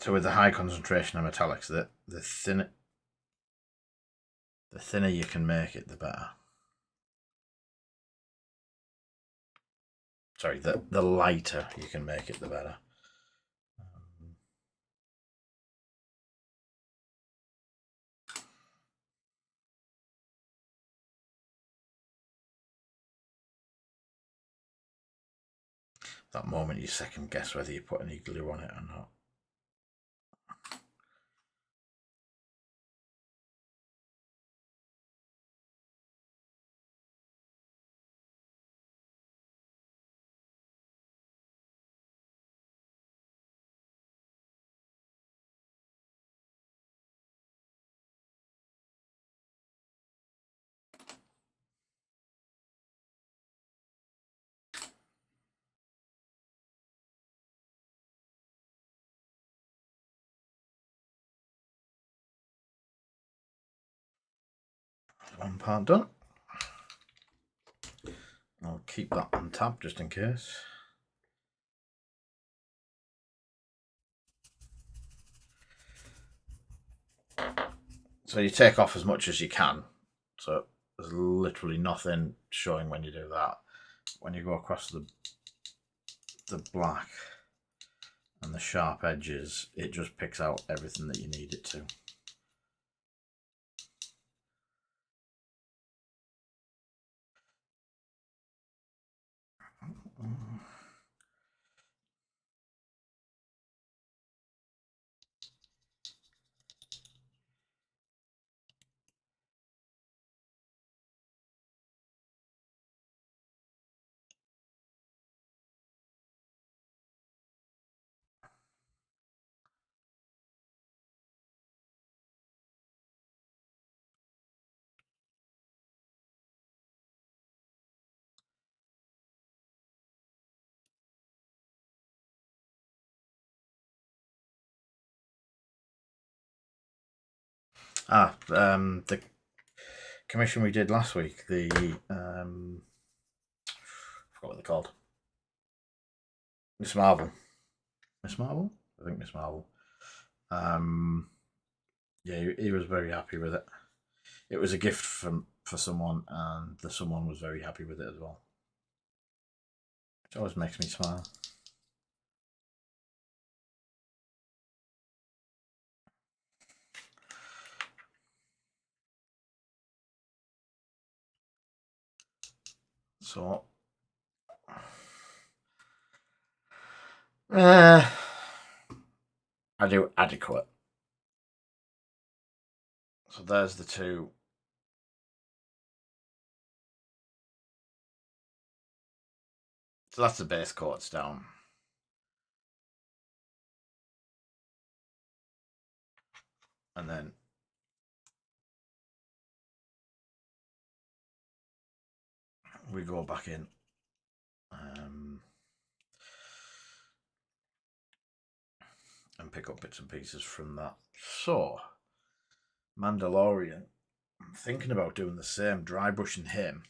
So with the high concentration of metallics, the thinner you can make it, the better. Sorry, the lighter you can make it, the better. That moment you second guess whether you put any glue on it or not. One part done. I'll keep that on tap just in case. So you take off as much as you can. So there's literally nothing showing when you do that. When you go across the black and the sharp edges, it just picks out everything that you need it to. The commission we did last week, the I forgot what they're called. Miss Marvel. Miss Marvel? I think Miss Marvel. Yeah, he was very happy with it. It was a gift for someone, and the someone was very happy with it as well. Which always makes me smile. So, I do adequate. So there's the two. So that's the base coats down. And then we go back in. And pick up bits and pieces from that. So, Mandalorian. I'm thinking about doing the same, dry brushing him,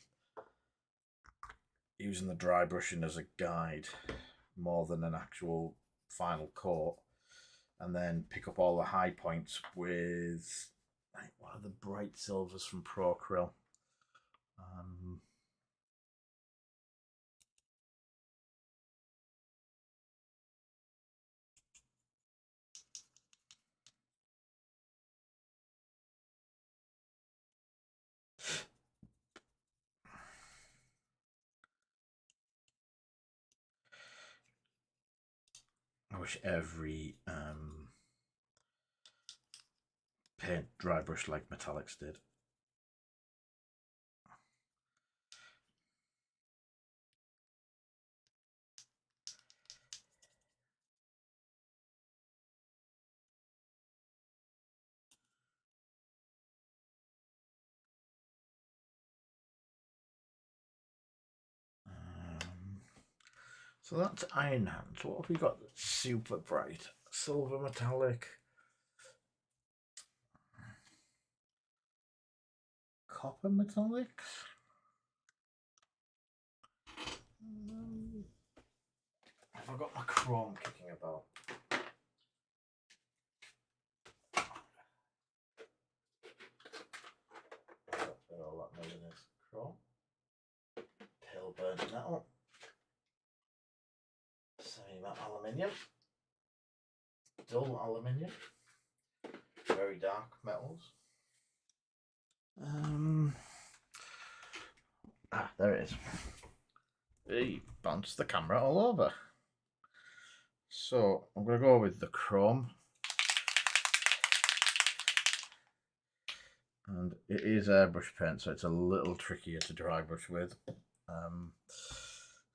using the dry brushing as a guide more than an actual final coat, and then pick up all the high points with what are the bright silvers from Procryl. I wish every paint dry brush like Metallics did. So that's Iron Hands. What have we got that's super bright? Silver metallic. Copper metallics? Have I got my chrome kicking about? aluminium, dull aluminium, very dark metals. There it is. He bounced the camera all over. So I'm going to go with the chrome. And it is airbrush paint, so it's a little trickier to dry brush with.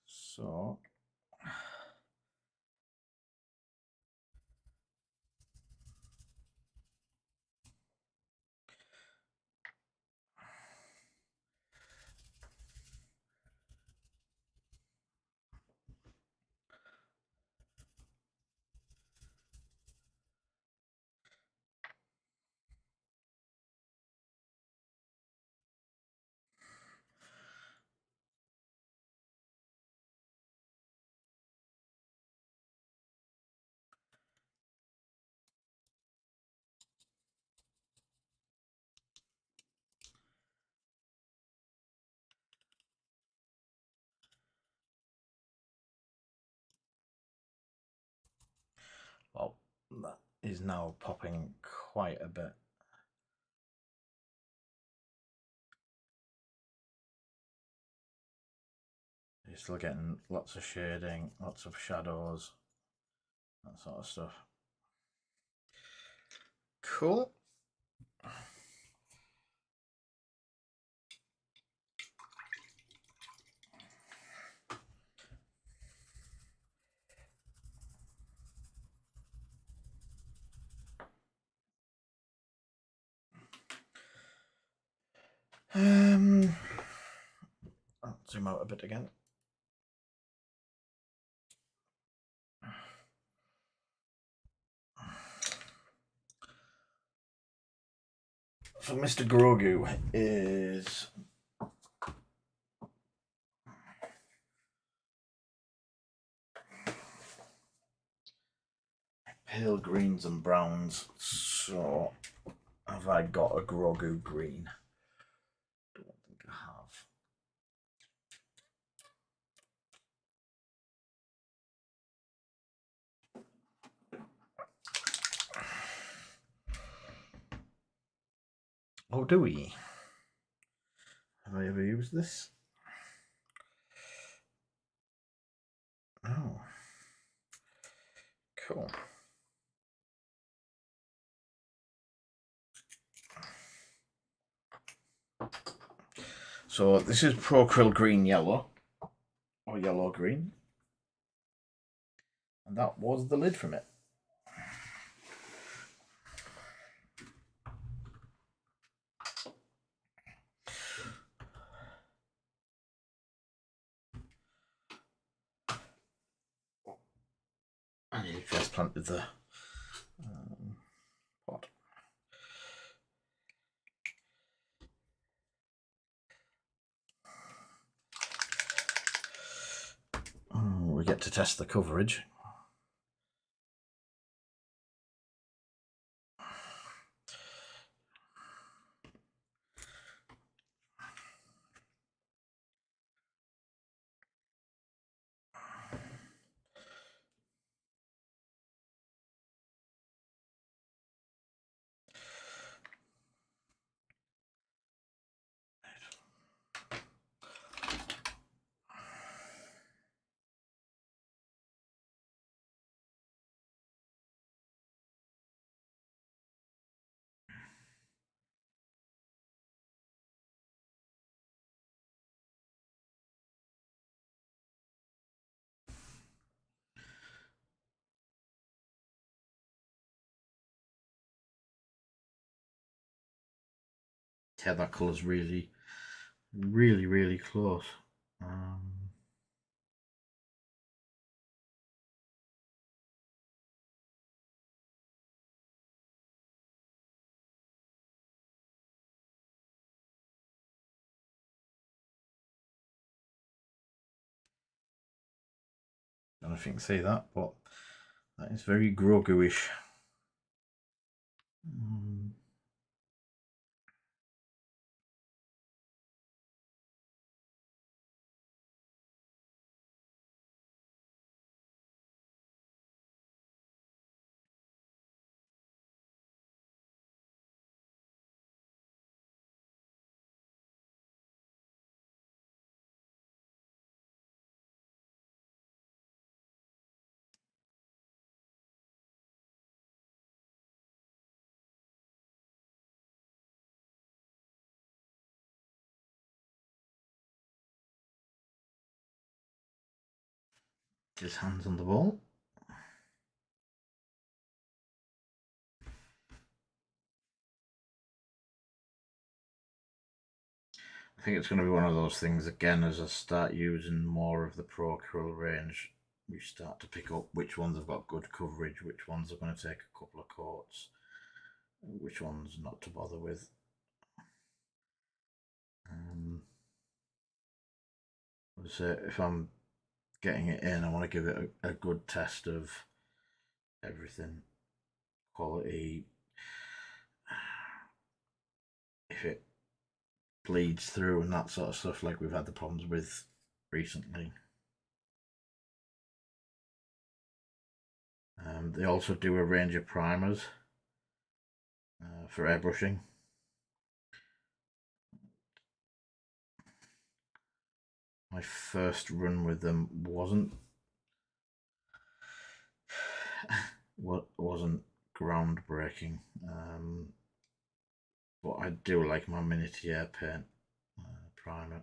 So well, that is now popping quite a bit. You're still getting lots of shading, lots of shadows, that sort of stuff. Cool. I'll zoom out a bit again. So Mr. Grogu is pale greens and browns. So have I got a Grogu green? Don't think I have. Oh, do we? Have I ever used this? Oh, cool. So this is Procryl Green Yellow, or Yellow Green, and that was the lid from it. I nearly first planted the pot. We get to test the coverage. Yeah, that colour's really, really close. I don't know if you can see that, but that is very Grogu-ish. His hands on the ball. I think it's going to be one of those things again as I start using more of the Pro Krill range. You start to pick up which ones have got good coverage, which ones are going to take a couple of coats, which ones not to bother with. So if I'm getting it in, I want to give it a good test of everything, quality. If it bleeds through and that sort of stuff, like we've had the problems with recently. They also do a range of primers for airbrushing. My first run with them wasn't groundbreaking, but I do like my Miniature paint primer.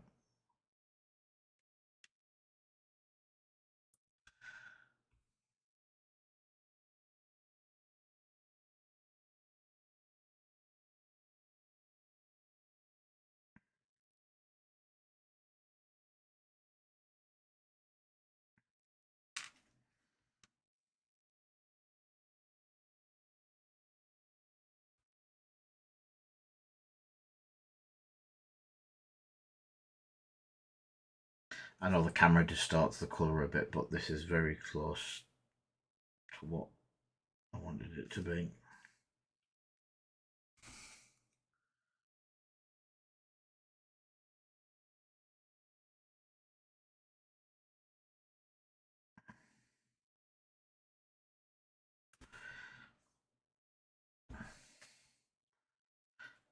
I know the camera distorts the colour a bit, but this is very close to what I wanted it to be.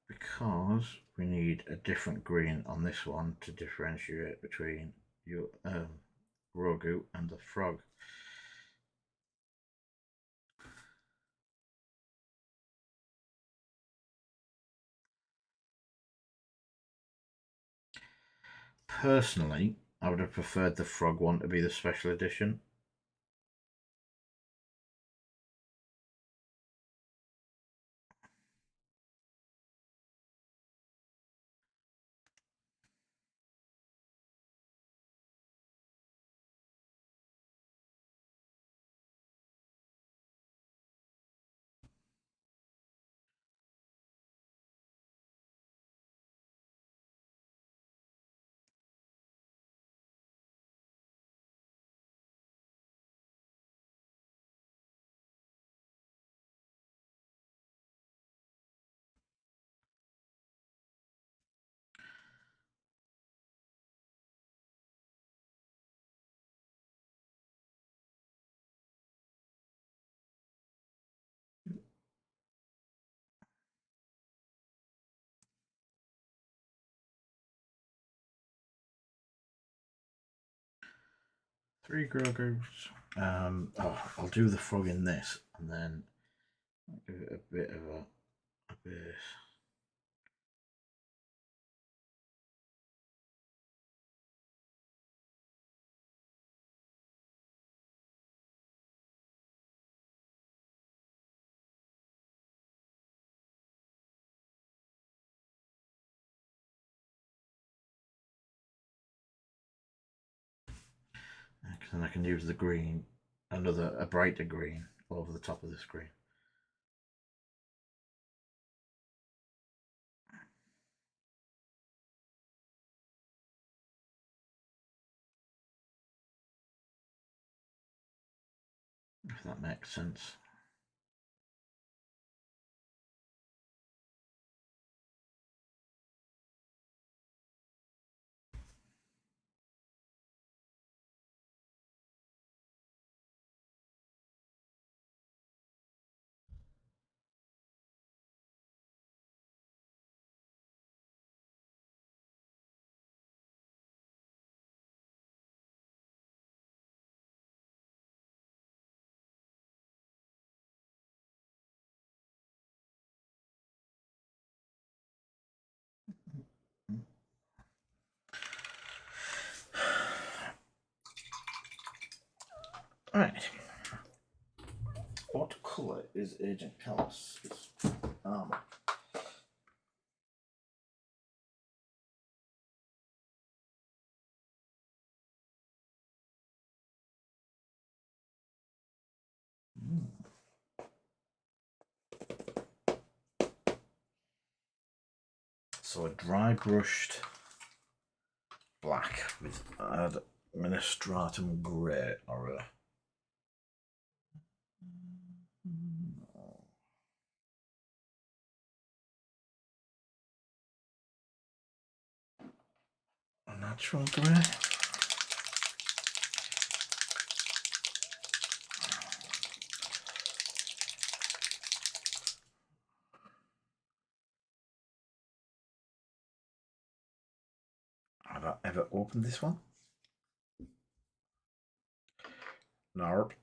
Because we need a different green on this one to differentiate between your Grogu and the frog. Personally, I would have preferred the frog one to be the special edition. Three Grogus. I'll do the frog in this and then give it a bit of a base. Then I can use the green, a brighter green over the top of the screen. If that makes sense. Right. What colour is Agent Callus' armour? So a dry brushed black with administratum grey or a natural grey. Have I ever opened this one? Nope.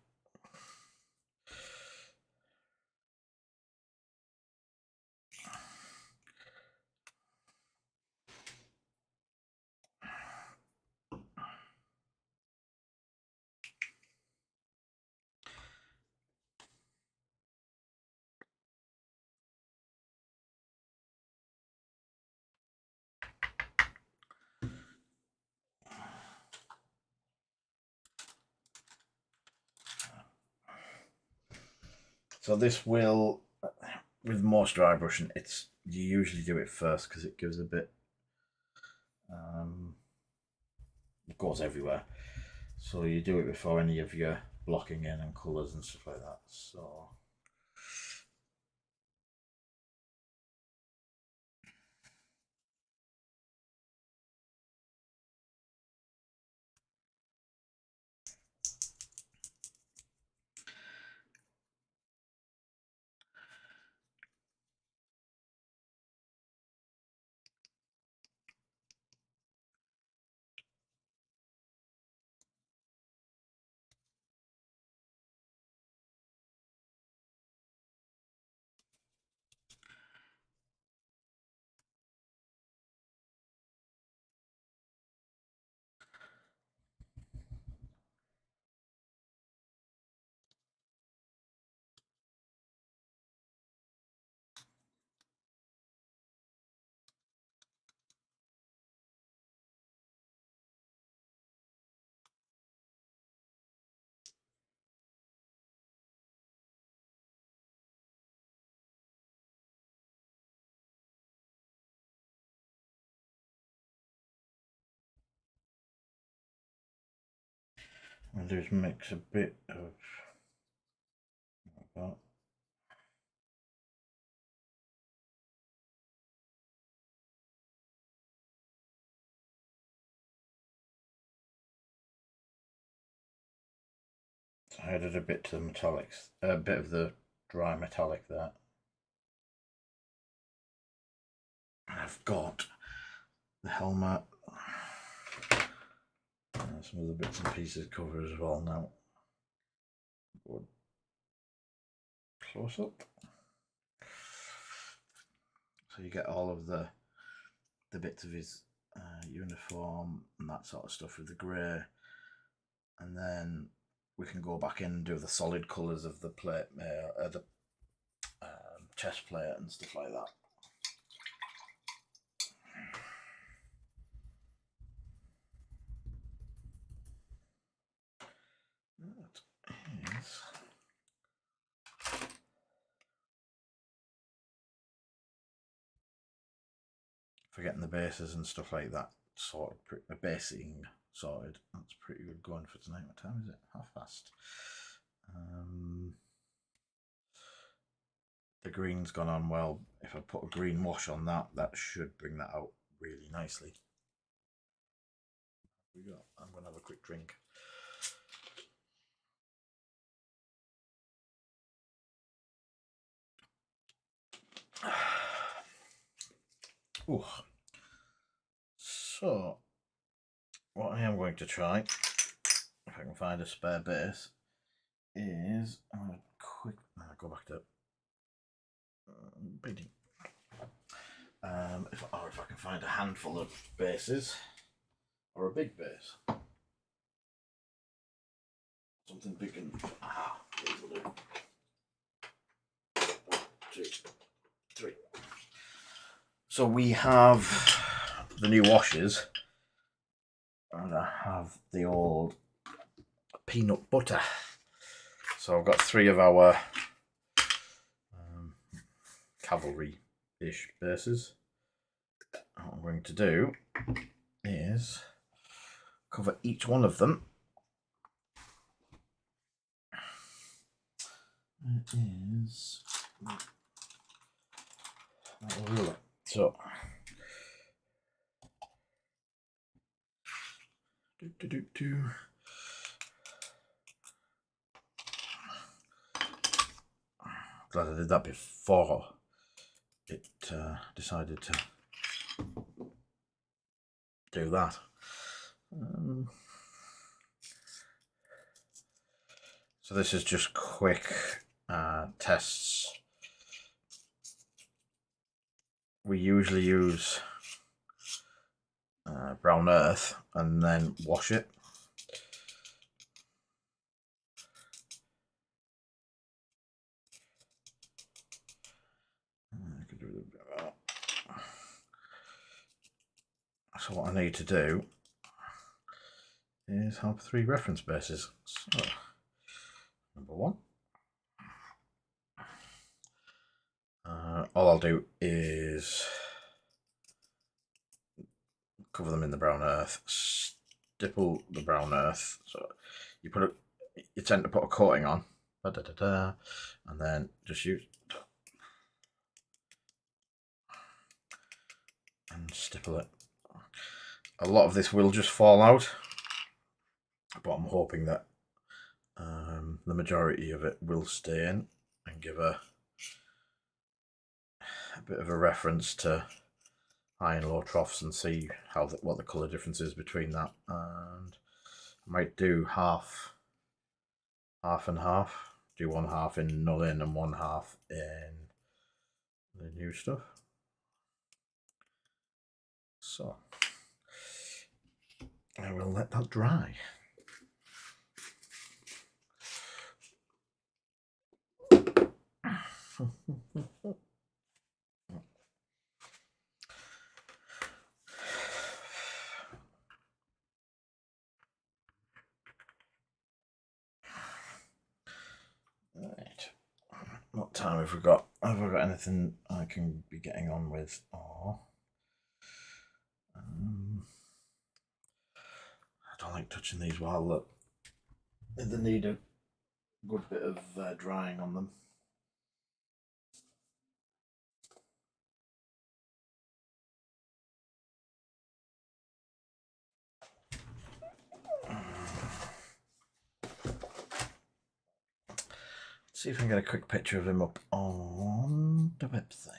So this will, with most dry brushing, you usually do it first because it gives a bit, it goes everywhere. So you do it before any of your blocking in and colours and stuff like that. So I'll just mix a bit of that. So I added a bit to the metallics, a bit of the dry metallic there. And I've got the helmet, and some of the bits and pieces covered as well now. Good. Close up. So you get all of the bits of his uniform and that sort of stuff with the grey, and then we can go back in and do the solid colours of the plate, the chest plate and stuff like that. That is forgetting the bases and stuff like that. Sorted, the basing sorted. That's pretty good going for tonight. What time is it? past. The green's gone on well. If I put a green wash on that, that should bring that out really nicely. Here we go. I'm going to have a quick drink. Ooh. So, what I am going to try, if I can find a spare base, is I'm going to go back to painting. If I can find a handful of bases or a big base. something big and these will do. 1, 2, 3. So we have the new washers, and I have the old peanut butter. So I've got 3 of our cavalry-ish bases. What I'm going to do is cover each one of them. It is a ruler. So glad I did that before it decided to do that. So this is just quick tests. We usually use brown earth and then wash it. So what I need to do is have 3 reference bases. So, number 1. All I'll do is cover them in the brown earth, stipple the brown earth. So you tend to put a coating on, and then just use and stipple it. A lot of this will just fall out, but I'm hoping that the majority of it will stay in and give a bit of a reference to high and low troughs and see what the colour difference is between that. And I might do half and half. Do 1 half in null in and 1 half in the new stuff. So I will let that dry. Right. What time have we got? Have I got anything I can be getting on with? I don't like touching these while they need a good bit of drying on them. See if I can get a quick picture of him up on the website.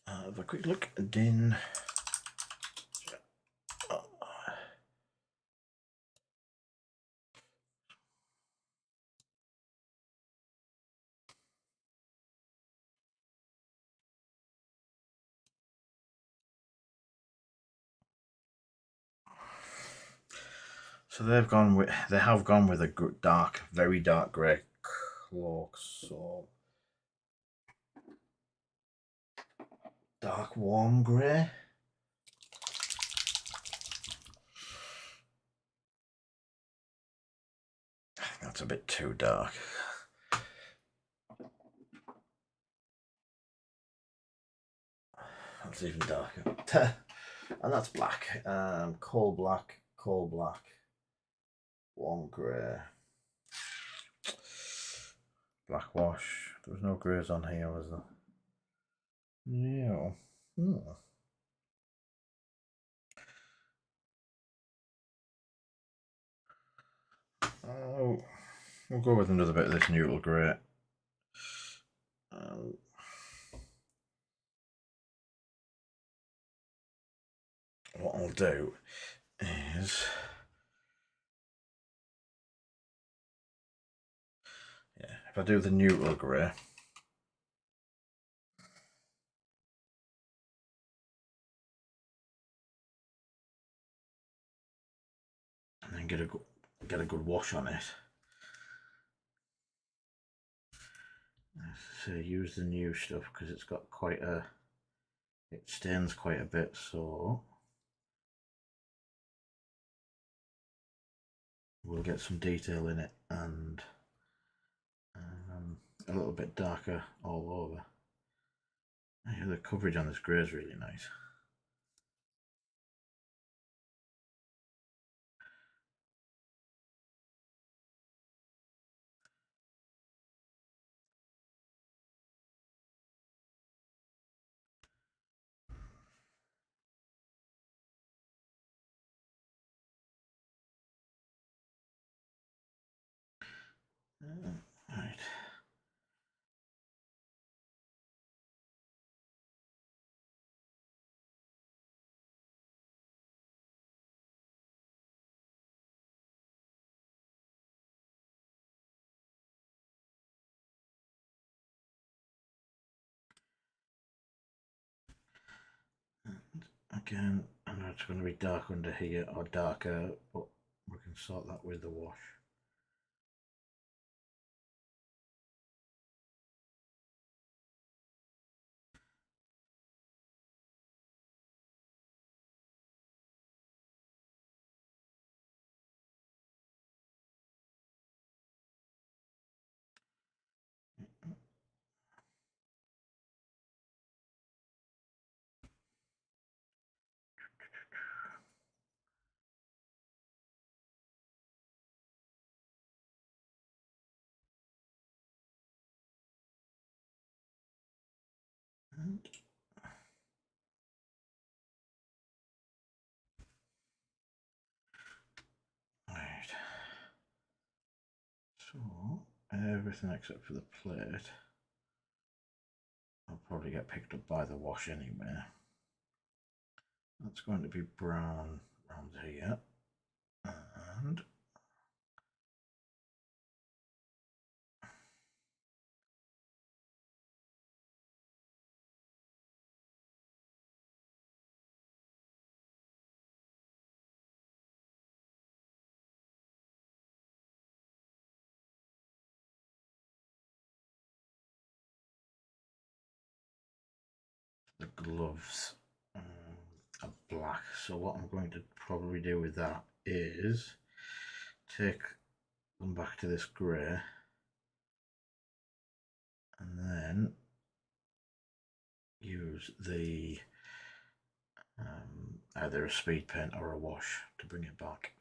Have a quick look. Din. So they have gone with a dark, very dark grey cloak. So dark warm grey. I think that's a bit too dark. That's even darker. And that's black. Coal black, warm grey, black wash. There was no greys on here, was there? Yeah. Oh, we'll go with another bit of this neutral grey. What I'll do is, if if I do the neutral grey, and then get a good wash on it. So use the new stuff because it's got it stains quite a bit, so we'll get some detail in it and a little bit darker all over. Yeah, the coverage on this grey is really nice. Right. Again, I know it's going to be dark under here or darker, but we can sort that with the wash. Right. So everything except for the plate will probably get picked up by the wash anyway. That's going to be brown around here, and the gloves are black. So what I'm going to probably do with that is take them back to this grey and then use the either a speed paint or a wash to bring it back.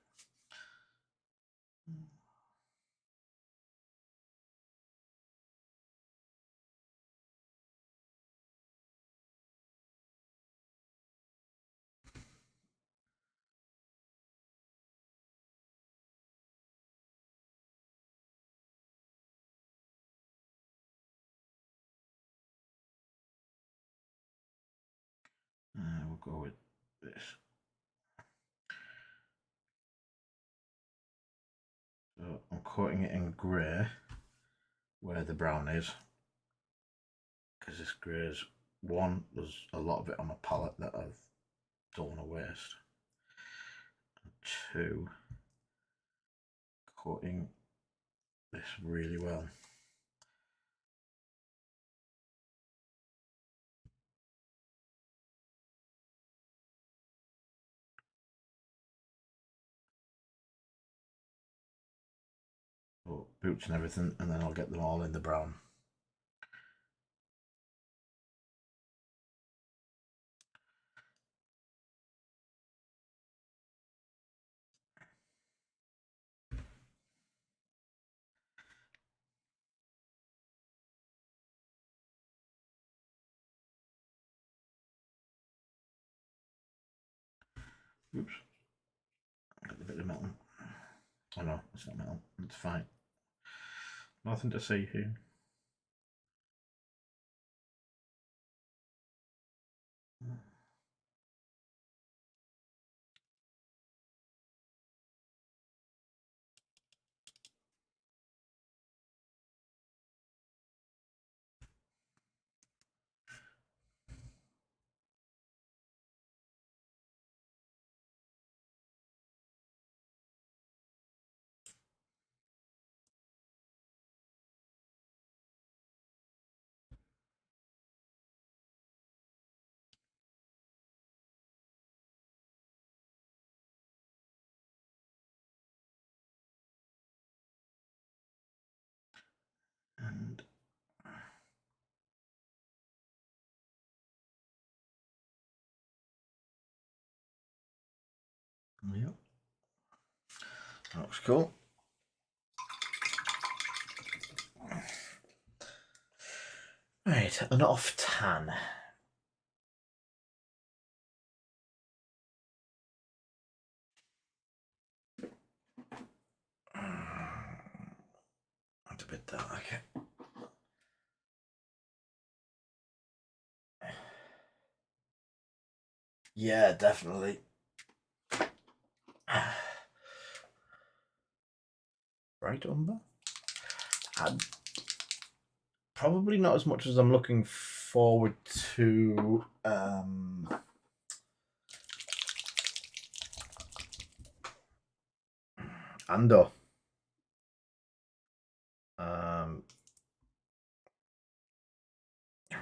We'll go with this. So I'm coating it in grey where the brown is, because this grey is one, there's a lot of it on the palette that I've don't want to waste, and two, coating this really well. So boots and everything, and then I'll get them all in the brown. Oops, got a bit of metal. Oh no, it's not metal, it's fine. Nothing to see here. Yep. That looks cool. Right, an off tan. That's a bit dark. Yeah, definitely. Bright umber? Probably not as much as I'm looking forward to Andor. I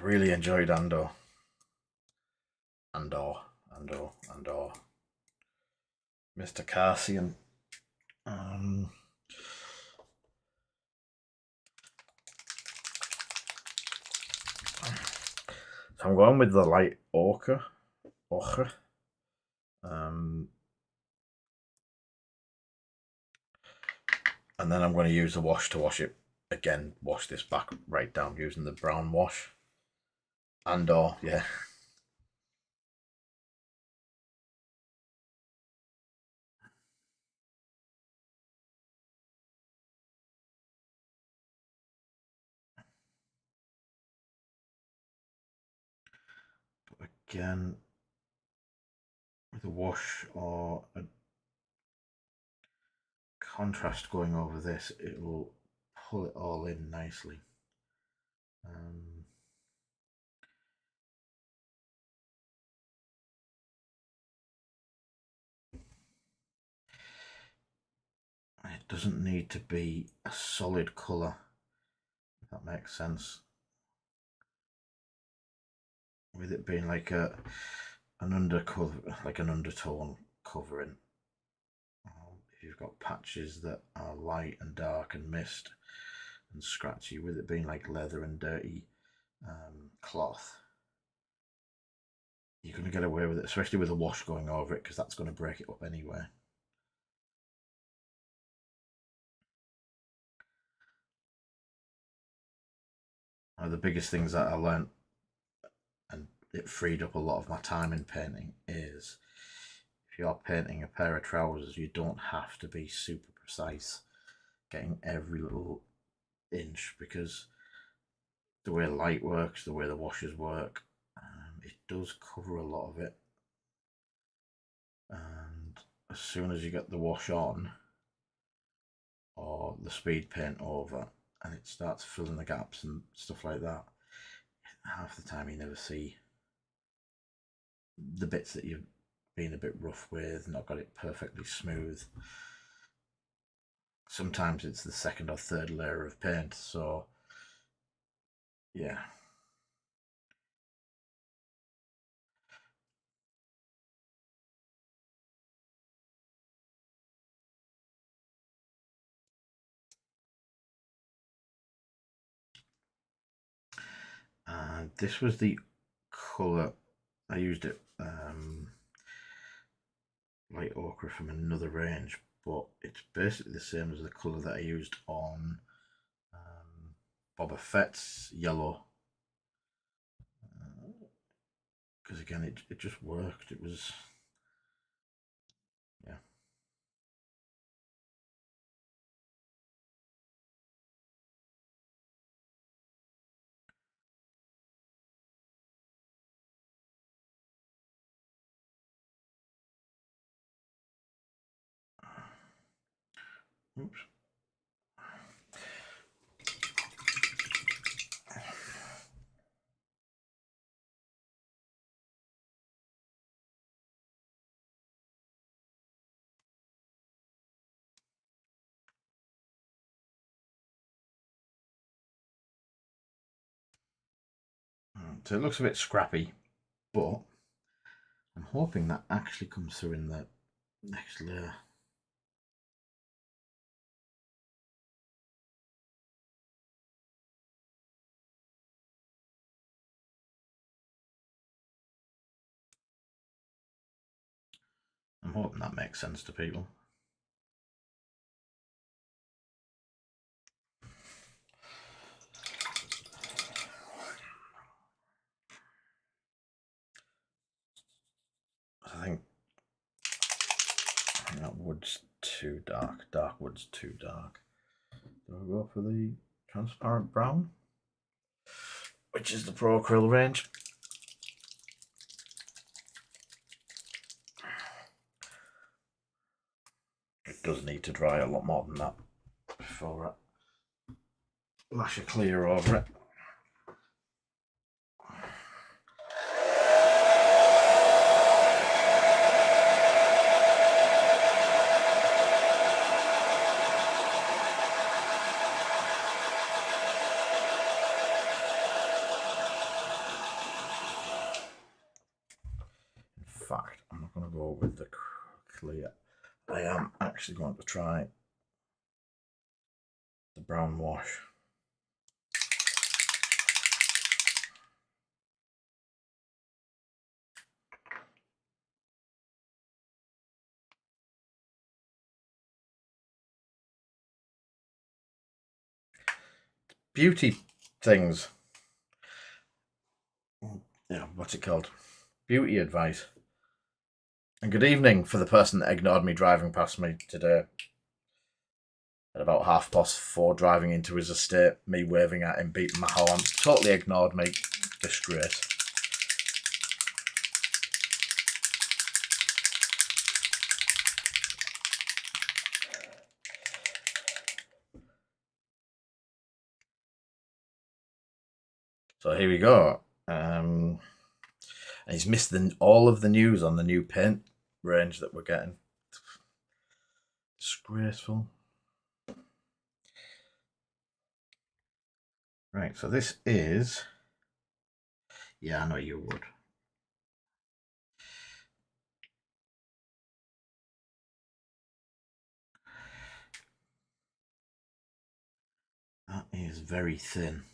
really enjoyed Andor. Andor. Mr. Cassian. So I'm going with the light ochre. And then I'm going to use the wash to wash it again. Wash this back right down using the brown wash. Andor, yeah. But again, with a wash or a contrast going over this, it will pull it all in nicely. It doesn't need to be a solid colour, if that makes sense. With it being like an undercover, like an undertone covering. If you've got patches that are light and dark and mist and scratchy, with it being like leather and dirty cloth, you're going to get away with it, especially with a wash going over it, because that's going to break it up anyway. One of the biggest things that I learned, and it freed up a lot of my time in painting, is if you're painting a pair of trousers, you don't have to be super precise, getting every little inch, because the way light works, the way the washes work, it does cover a lot of it. And as soon as you get the wash on or the speed paint over and it starts filling the gaps and stuff like that, half the time you never see the bits that you've been a bit rough with, not got it perfectly smooth. Sometimes it's the second or third layer of paint, so yeah. And this was the colour I used it, light ochre from another range, but it's basically the same as the colour that I used on Boba Fett's yellow, because again it just worked. It was, yeah. Oops. So it looks a bit scrappy, but I'm hoping that actually comes through in the next layer. I'm hoping that makes sense to people. I think that wood's too dark. Dark wood's too dark. Do I go for the transparent brown, which is the Pro Acryl range? It does need to dry a lot more than that before I lash a clear over it. In fact, I'm not going to go with the clear. I am actually going to try the brown wash. Beauty things. Yeah, what's it called? Beauty advice. And good evening for the person that ignored me driving past me today. At about 4:30, driving into his estate, me waving at him, beating my horn. Totally ignored me. Disgrace. So here we go. And he's missed all of the news on the new paint range that we're getting. Disgraceful. Right, so this is... Yeah, I know you would. That is very thin.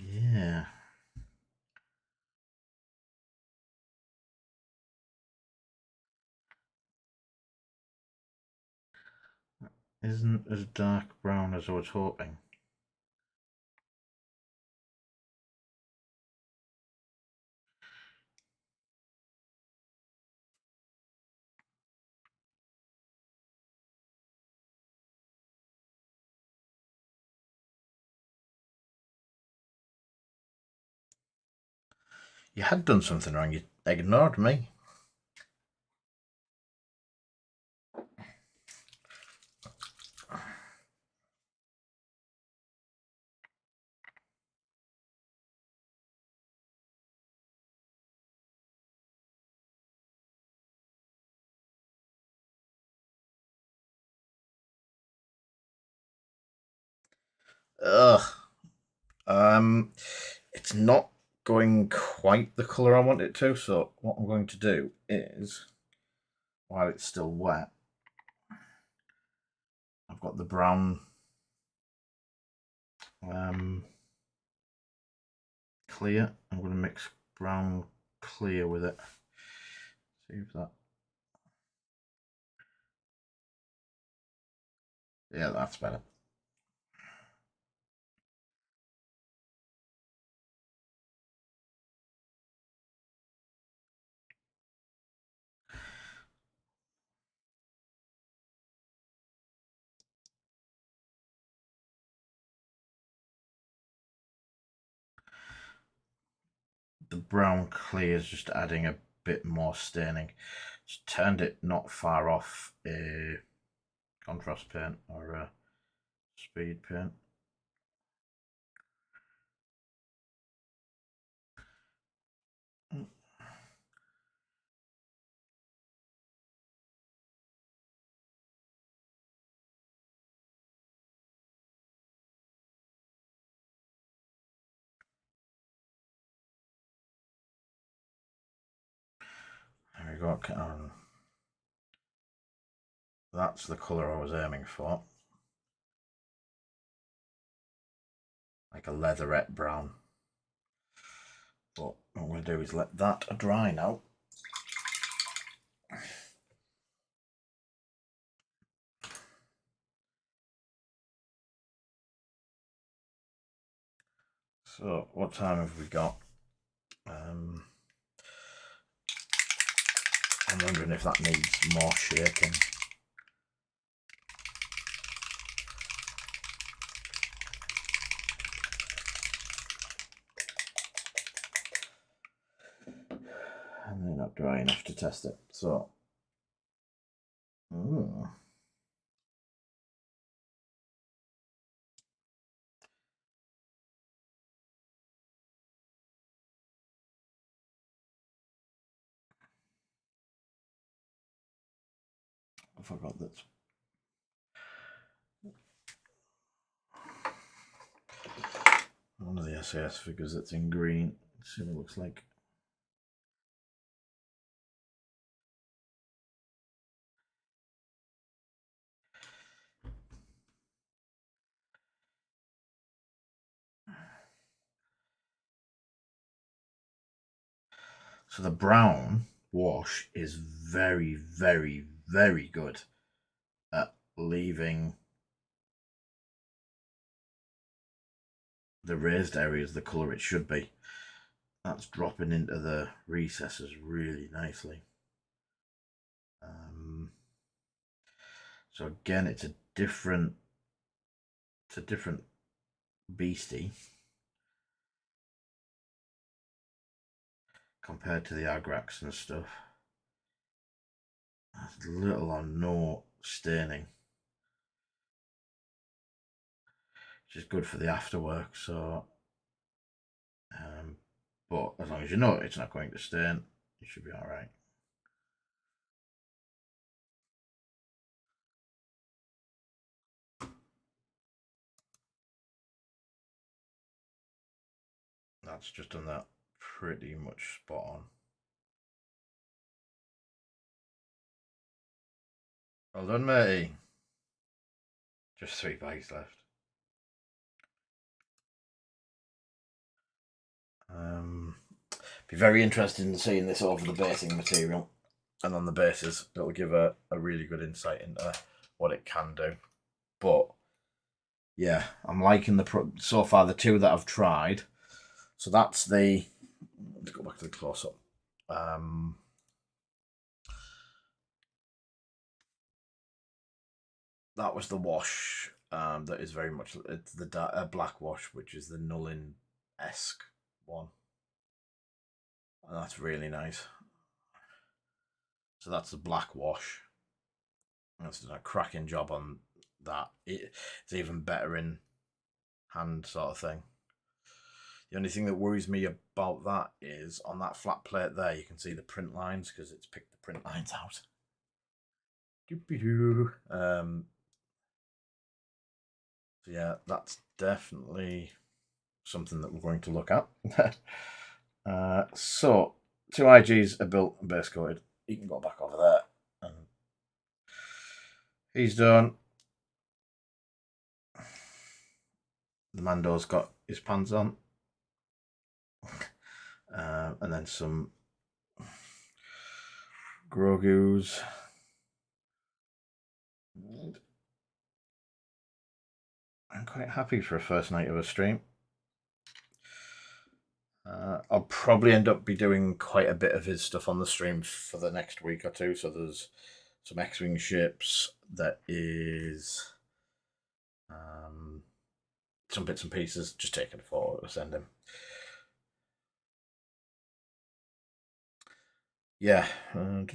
Yeah. Isn't as dark brown as I was hoping. You had done something wrong. You ignored me. Ugh. It's not going quite the colour I want it to, so what I'm going to do is, while it's still wet, I've got the brown clear. I'm going to mix brown clear with it. See if that... Yeah, that's better. The brown clear is just adding a bit more staining. Just turned it not far off a contrast paint or a speed paint. we go. That's the colour I was aiming for. Like a leatherette brown. But what I'm going to do is let that dry now. So, what time have we got? I'm wondering if that needs more shaking. And they're not dry enough to test it. So, I forgot that. One of the SAS figures that's in green. Let's see what it looks like. So the brown wash is very, very, very good at leaving the raised areas the colour it should be. That's dropping into the recesses really nicely. So again, it's a different beastie compared to the Agrax and stuff. There's little or no staining, which is good for the afterwork. So, but as long as you know it's not going to stain, you should be all right. That's just done that pretty much spot on. Well done, matey. Just 3 bags left. Be very interested in seeing this over the basing material and on the bases. It'll give a really good insight into what it can do. But yeah, I'm liking so far the 2 that I've tried. So that's the. Let's go back to the close up. That was the wash. That is very much it's the black wash, which is the Nuln-esque one, and that's really nice. So that's the black wash. That's done a cracking job on that. It's even better in hand, sort of thing. The only thing that worries me about that is on that flat plate there, you can see the print lines because it's picked the print lines out. So yeah, that's definitely something that we're going to look at. So 2 IGs are built and base coated. You can go back over there. And he's done. The Mando's got his pants on. And then some Grogu's. I'm quite happy for a first night of a stream. I'll probably end up be doing quite a bit of his stuff on the stream for the next week or 2. So there's some X-Wing ships. That is some bits and pieces. Just taking a photo to send him. Yeah. There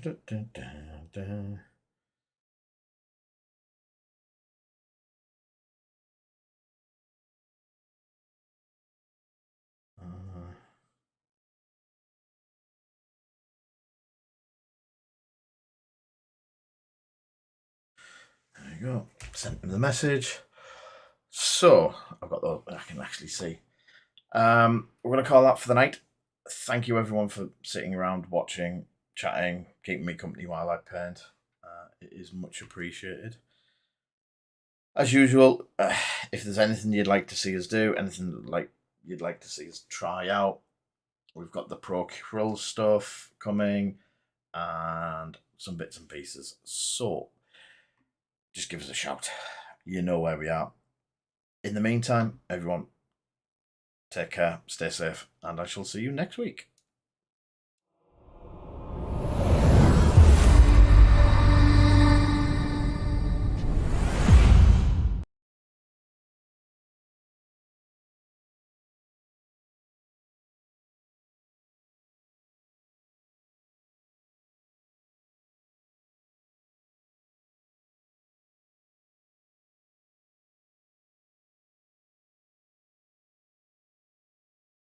you go. Sent him the message. So I've got the. I can actually see. We're going to call that for the night. Thank you everyone for sitting around watching. chatting, keeping me company while I paint. It is much appreciated. As usual, if there's anything you'd like to see us do, anything like you'd like to see us try out, we've got the Procurel stuff coming and some bits and pieces. So just give us a shout. You know where we are. In the meantime, everyone, take care, stay safe, and I shall see you next week.